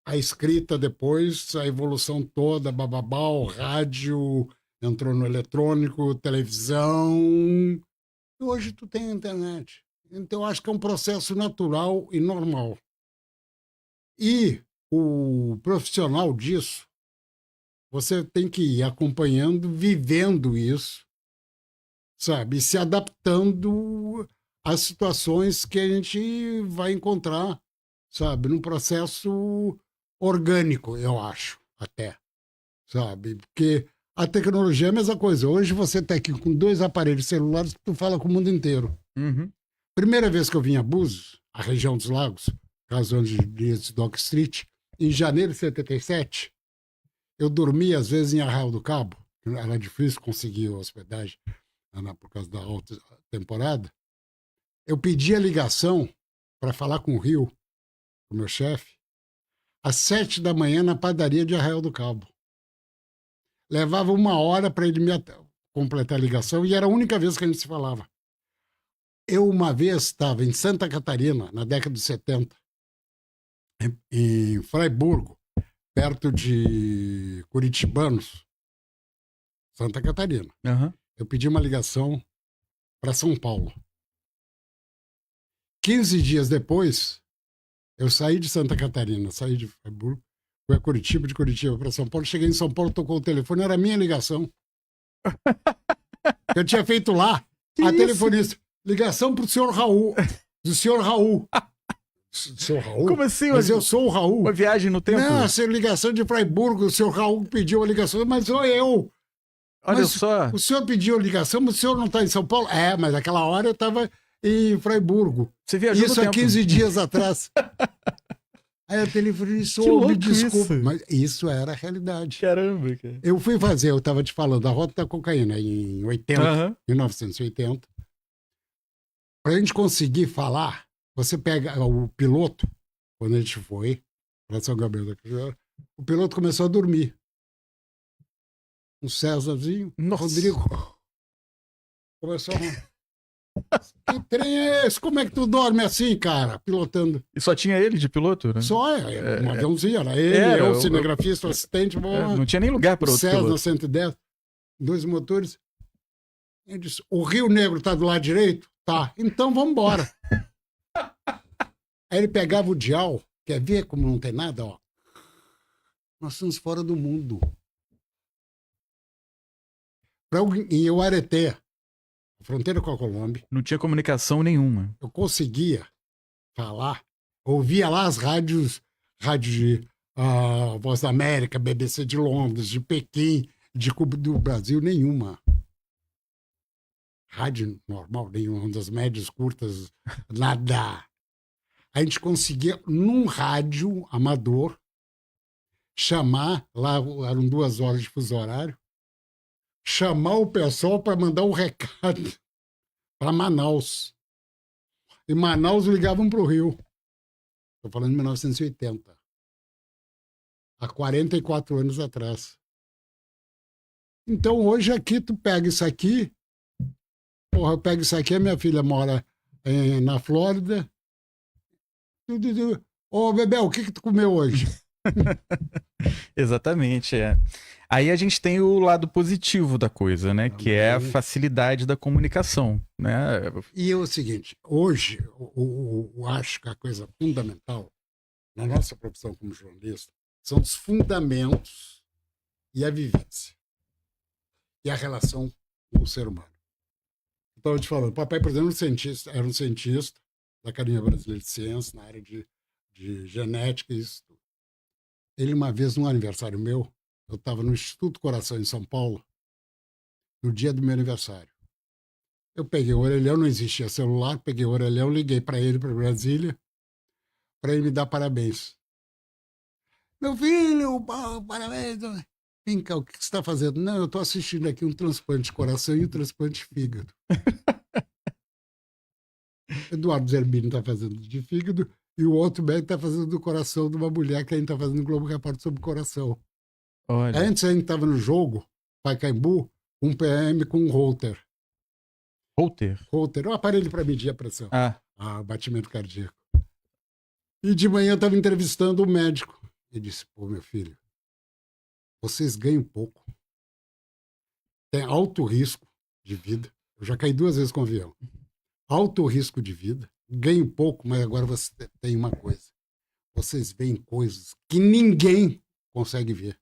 a escrita depois, a evolução toda, bababá, o rádio, entrou no eletrônico, televisão, e hoje tu tem a internet. Então eu acho que é um processo natural e normal. E o profissional disso, você tem que ir acompanhando, vivendo isso, sabe? E se adaptando às situações que a gente vai encontrar, sabe? Num processo orgânico, eu acho, até, sabe? Porque a tecnologia é a mesma coisa. Hoje você está aqui com 2 aparelhos celulares que tu fala com o mundo inteiro. Uhum. Primeira vez que eu vim a Búzios, a região dos lagos, caso onde de Dock Street, em janeiro de 77, eu dormia às vezes em Arraial do Cabo, era difícil conseguir hospedagem por causa da alta temporada. Eu pedi a ligação para falar com o Rio, o meu chefe, às 7 da manhã na padaria de Arraial do Cabo. Levava 1 hora para ele completar a ligação e era a única vez que a gente se falava. Eu, uma vez, estava em Santa Catarina, na década de 70, em Fraiburgo, perto de Curitibanos, Santa Catarina. Uhum. Eu pedi uma ligação para São Paulo. 15 dias depois, eu saí de Santa Catarina, saí de Fraiburgo, fui a Curitiba, de Curitiba para São Paulo. Cheguei em São Paulo, tocou o telefone, era a minha ligação. Eu tinha feito lá, a telefonista. Ligação pro senhor Raul. Do senhor Raul. Senhor Raul? Como assim? Mas eu sou o Raul. Uma viagem no tempo? Não, essa ligação de Fraiburgo, o senhor Raul pediu a ligação, mas sou eu. Olha Mas só. o senhor pediu a ligação, mas o senhor não está em São Paulo? É, mas naquela hora eu estava em Fraiburgo. Você viajou Isso no há tempo. 15 dias atrás. Aí a telefonista, me desculpa. Isso. Mas isso era a realidade. Caramba, cara. Eu fui fazer, eu estava te falando, a Rota da Cocaína em 80, Uhum. 1980. Para a gente conseguir falar, você pega o piloto, quando a gente foi para São Gabriel da Cachoeira, o piloto começou a dormir. Um Césarzinho, Nossa. Rodrigo começou a... Que trem é esse? Como é que tu dorme assim, cara? Pilotando. E só tinha ele de piloto, né? Só um aviãozinho, era ele, eu, cinegrafista, o assistente. Não tinha nem lugar para outro Cessna piloto. 110, 2 motores. Ele disse, o Rio Negro tá do lado direito? Tá, então vamos embora. Aí ele pegava o dial, quer ver como não tem nada, ó. Nós estamos fora do mundo. Em Uareté, fronteira com a Colômbia, Não tinha comunicação nenhuma. eu conseguia falar, ouvia lá as rádios de Voz da América, BBC de Londres, de Pequim, de Cuba do Brasil, nenhuma. Rádio normal, nenhuma, das médias, curtas, nada. A gente conseguia, num rádio amador, chamar, lá eram 2 horas de fuso horário, chamar o pessoal para mandar um recado para Manaus. E Manaus ligavam para o Rio. Estou falando de 1980. Há 44 anos atrás. Então, hoje aqui, tu pega isso aqui. Porra, eu pego isso aqui, a minha filha mora na Flórida. Ô, Bebel, o que tu comeu hoje? Exatamente, é. Aí a gente tem o lado positivo da coisa, né? Que é a facilidade da comunicação, né? E é o seguinte, hoje, eu acho que a coisa fundamental na nossa profissão como jornalista são os fundamentos e a vivência. E a relação com o ser humano. Então, eu te falando, o papai, por exemplo, era um cientista da Academia Brasileira de Ciências, na área de genética e isso tudo. Ele, uma vez, num aniversário meu, eu estava no Instituto Coração, em São Paulo, no dia do meu aniversário. Eu peguei o orelhão, não existia celular, peguei o orelhão, liguei para ele, para Brasília, para ele me dar parabéns. Meu filho, parabéns. Vem cá, o que você está fazendo? Não, eu estou assistindo aqui um transplante de coração e um transplante de fígado. Eduardo Zerbini está fazendo de fígado e o outro médico está fazendo do coração de uma mulher que a gente está fazendo um Globo Repórter sobre o coração. Olha. Antes a gente estava no jogo, Pacaembu, um PM com um holter. Holter? Holter, um aparelho para medir a pressão. O batimento cardíaco. E de manhã eu estava entrevistando o médico. Ele disse, pô, meu filho, vocês ganham pouco. Tem alto risco de vida. Eu já caí 2 vezes com o avião. Alto risco de vida. Ganho pouco, mas agora você tem uma coisa. Vocês veem coisas que ninguém consegue ver.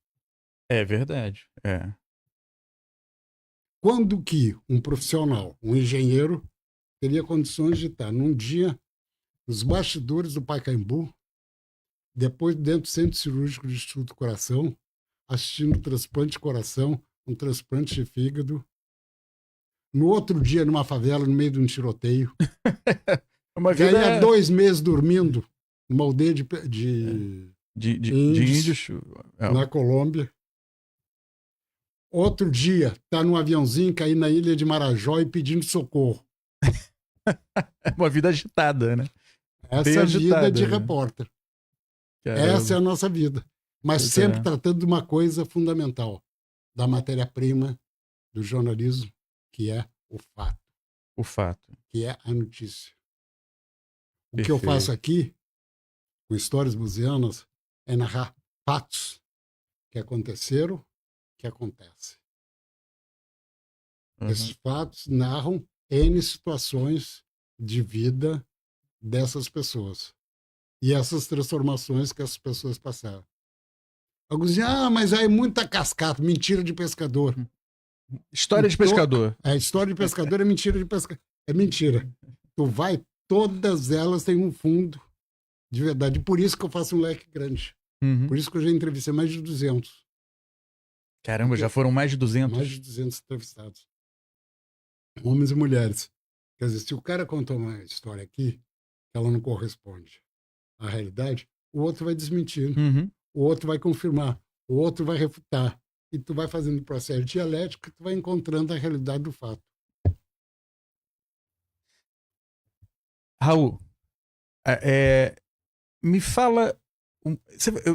É verdade, é. Quando que um profissional, um engenheiro, teria condições de estar num dia nos bastidores do Pacaembu, depois dentro do centro cirúrgico do Instituto do Coração, assistindo transplante de coração, um transplante de fígado, no outro dia numa favela, no meio de um tiroteio, ganha 2 meses dormindo numa aldeia de índios na Colômbia. Outro dia, tá num aviãozinho, cair na ilha de Marajó e pedindo socorro. Uma vida agitada, né? Essa vida de repórter. Essa é a nossa vida. Mas Pois sempre é. tratando de uma coisa fundamental, da matéria-prima do jornalismo, que é o fato, O fato. que é a notícia. O que eu Perfeito. faço aqui, com Histórias Buzianas, é narrar fatos que aconteceram, que acontecem. Uhum. Esses fatos narram N situações de vida dessas pessoas. E essas transformações que essas pessoas passaram. Alguns dizem, mas aí muita cascata, mentira de pescador. História de pescador. A história de pescador é mentira de pescador. É mentira. Tu vai, todas elas têm um fundo de verdade. Por isso que eu faço um leque grande. Uhum. Por isso que eu já entrevistei mais de 200. Caramba, já foram mais de 200. Mais de 200 entrevistados. Homens e mulheres. Quer dizer, se o cara contou uma história aqui, ela não corresponde à realidade, o outro vai desmentir. Uhum. O outro vai confirmar. O outro vai refutar. E tu vai fazendo o processo dialético, tu vai encontrando a realidade do fato. Raul, me fala.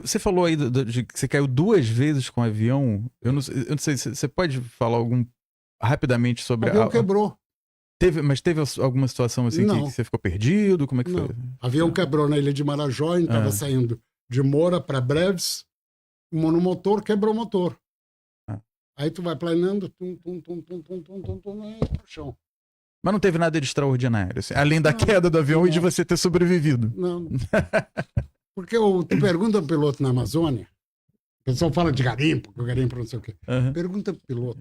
Você falou aí de que você caiu 2 vezes com o avião. Eu não sei, você pode falar rapidamente O sobre. avião quebrou. Mas teve alguma situação assim que você ficou perdido? Como é que Não. foi? O avião quebrou na ilha de Marajó, estava saindo de Moura para Breves, o monomotor quebrou o motor. Aí tu vai planando, tum, e pro chão. Mas não teve nada de extraordinário, assim, além da queda do avião e de você ter sobrevivido. Não. Porque tu pergunta ao piloto na Amazônia, o pessoal fala de garimpo, que o garimpo não sei o quê. Pergunta pro piloto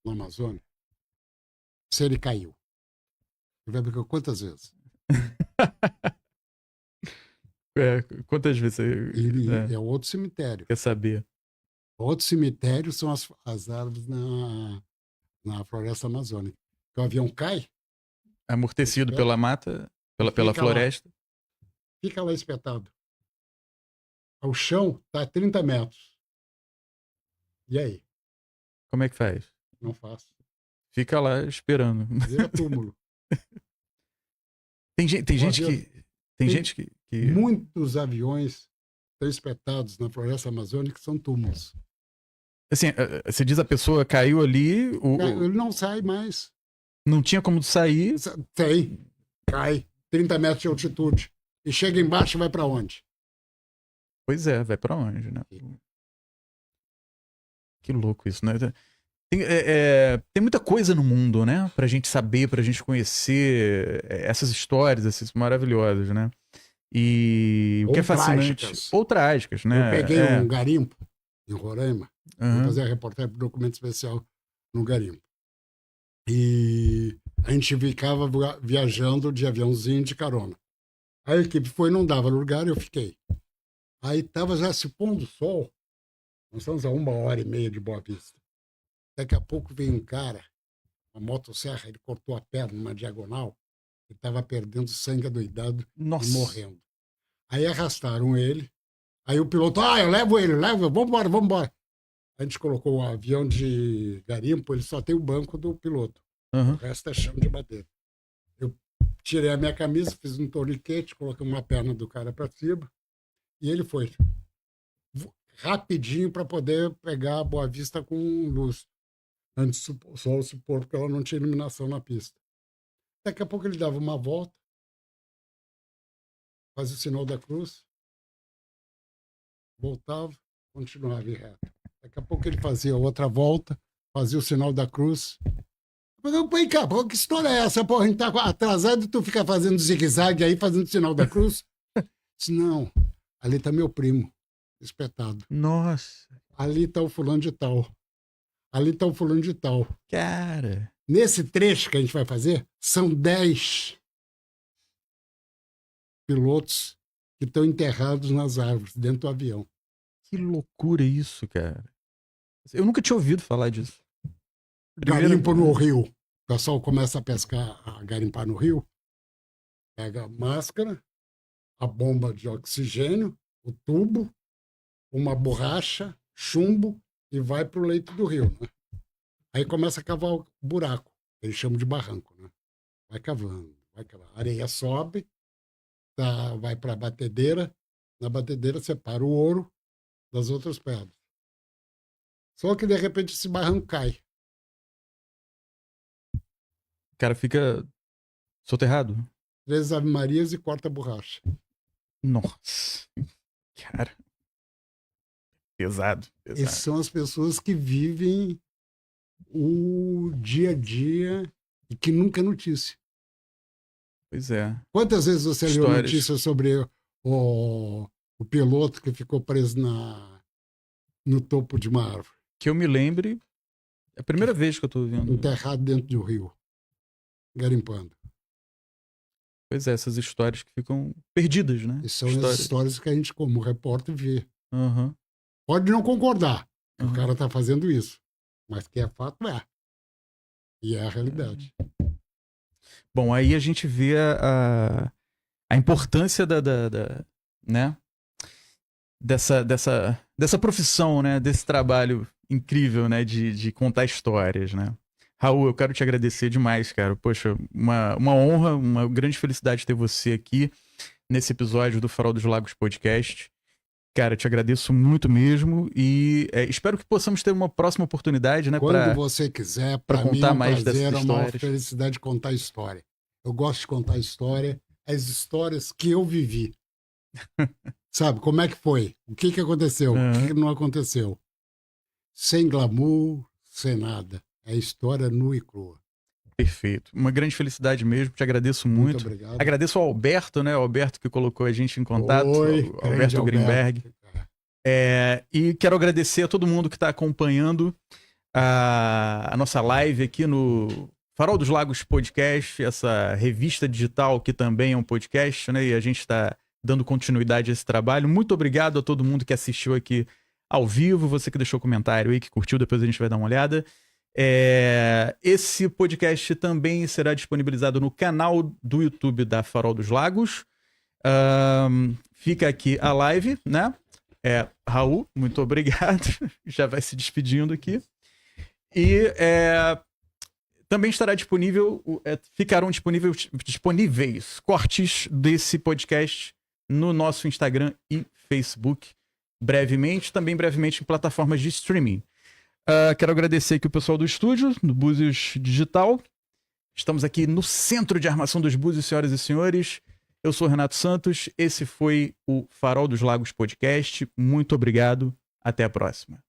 na Amazônia se ele caiu. Ele vai perguntar quantas vezes? Quantas vezes Ele é outro cemitério. Quer saber? Outro cemitério são as árvores na floresta amazônica. O avião cai. Amortecido pela mata, pela floresta. Fica lá espetado. O chão está a 30 metros. E aí? Como é que faz? Não faço. Fica lá esperando. Vira túmulo. Tem gente que. Muitos aviões estão espetados na floresta amazônica que são túmulos. Assim, você diz a pessoa caiu ali. Ele não sai mais. Não tinha como sair. Tem. Cai. 30 metros de altitude. E chega embaixo e vai para onde? Pois é, vai pra onde, né? Que louco isso, né? Tem muita coisa no mundo, né? Pra gente saber, pra gente conhecer essas histórias, essas maravilhosas, né? E o que é fascinante. Ou trágicas, né? Eu peguei um garimpo em Roraima. Vou fazer a reportagem pro documento especial no garimpo. E a gente ficava viajando de aviãozinho de carona. A equipe foi, não dava lugar, eu fiquei. Aí estava já se pondo o sol. Nós estamos a 1h30 de Boa Vista. Daqui a pouco veio um cara, uma motosserra, ele cortou a perna numa diagonal, ele estava perdendo sangue adoidado e morrendo. Aí arrastaram ele, aí o piloto, eu levo, vambora. A gente colocou o avião de garimpo, ele só tem o banco do piloto. O resto é chão de madeira. Eu tirei a minha camisa, fiz um torniquete, coloquei uma perna do cara para cima, e ele foi rapidinho para poder pegar a Boa Vista com luz, antes do sol se pôr, porque ela não tinha iluminação na pista. Daqui a pouco ele dava uma volta, fazia o sinal da cruz, voltava, continuava reto. Daqui a pouco ele fazia outra volta, fazia o sinal da cruz. Eu falei, vem cá, que história é essa? Porra, a gente tá atrasado e tu fica fazendo zigue-zague aí, fazendo o sinal da cruz? Disse, não, ali tá meu primo, espetado. Nossa. Ali tá o fulano de tal. Ali tá o fulano de tal. Cara. Nesse trecho que a gente vai fazer, são 10 pilotos que estão enterrados nas árvores, dentro do avião. Que loucura isso, cara. Eu nunca tinha ouvido falar disso. Garimpo no rio. O pessoal começa a pescar, a garimpar no rio. Pega a máscara, a bomba de oxigênio, o tubo, uma borracha, chumbo e vai para o leito do rio, né? Aí começa a cavar o buraco. Eles chamam de barranco, né? Vai cavando, vai cavando. A areia sobe, vai para a batedeira, Na batedeira separa o ouro das outras pedras. Só que de repente esse barranco cai. O cara fica soterrado. 3 ave-marias e corta a borracha. Nossa. Cara. Pesado. Essas são as pessoas que vivem o dia a dia e que nunca é notícia. Pois é. Quantas vezes você leu notícia sobre o piloto que ficou preso no topo de uma árvore? Que eu me lembre, é a primeira vez que eu tô vendo. Enterrado dentro de um rio, garimpando. Pois é, essas histórias que ficam perdidas, né? E são as histórias que a gente, como repórter, vê. Uhum. Pode não concordar que o cara tá fazendo isso, mas que é fato, é. E é a realidade. Bom, aí a gente vê a importância né? Dessa profissão, né? Desse trabalho incrível, né? De contar histórias, né? Raul, eu quero te agradecer demais, cara. Poxa, uma honra, uma grande felicidade ter você aqui nesse episódio do Farol dos Lagos Podcast. Cara, te agradeço muito mesmo e espero que possamos ter uma próxima oportunidade, né? Quando você quiser, para contar mais dessas histórias. É uma felicidade de contar história. Eu gosto de contar história, as histórias que eu vivi. Sabe, como é que foi? O que aconteceu? O que não aconteceu? Sem glamour, sem nada. É história nua e crua. Perfeito. Uma grande felicidade mesmo. Te agradeço muito. Muito obrigado. Agradeço ao Alberto, né? O Alberto que colocou a gente em contato. Oi, Alberto Greenberg. E quero agradecer a todo mundo que está acompanhando a nossa live aqui no Farol dos Lagos Podcast, essa revista digital que também é um podcast, né? E a gente está dando continuidade a esse trabalho. Muito obrigado a todo mundo que assistiu aqui ao vivo, você que deixou comentário aí, que curtiu, depois a gente vai dar uma olhada. Esse podcast também será disponibilizado no canal do YouTube da Farol dos Lagos. Fica aqui a live, né? Raul, muito obrigado. Já vai se despedindo aqui. E também estará disponível, ficarão disponíveis cortes desse podcast no nosso Instagram e Facebook brevemente, também brevemente em plataformas de streaming. Quero agradecer aqui o pessoal do estúdio, do Búzios Digital. Estamos aqui no centro de armação dos Búzios, senhoras e senhores. Eu sou o Renato Santos, esse foi o Farol dos Lagos Podcast. Muito obrigado, até a próxima.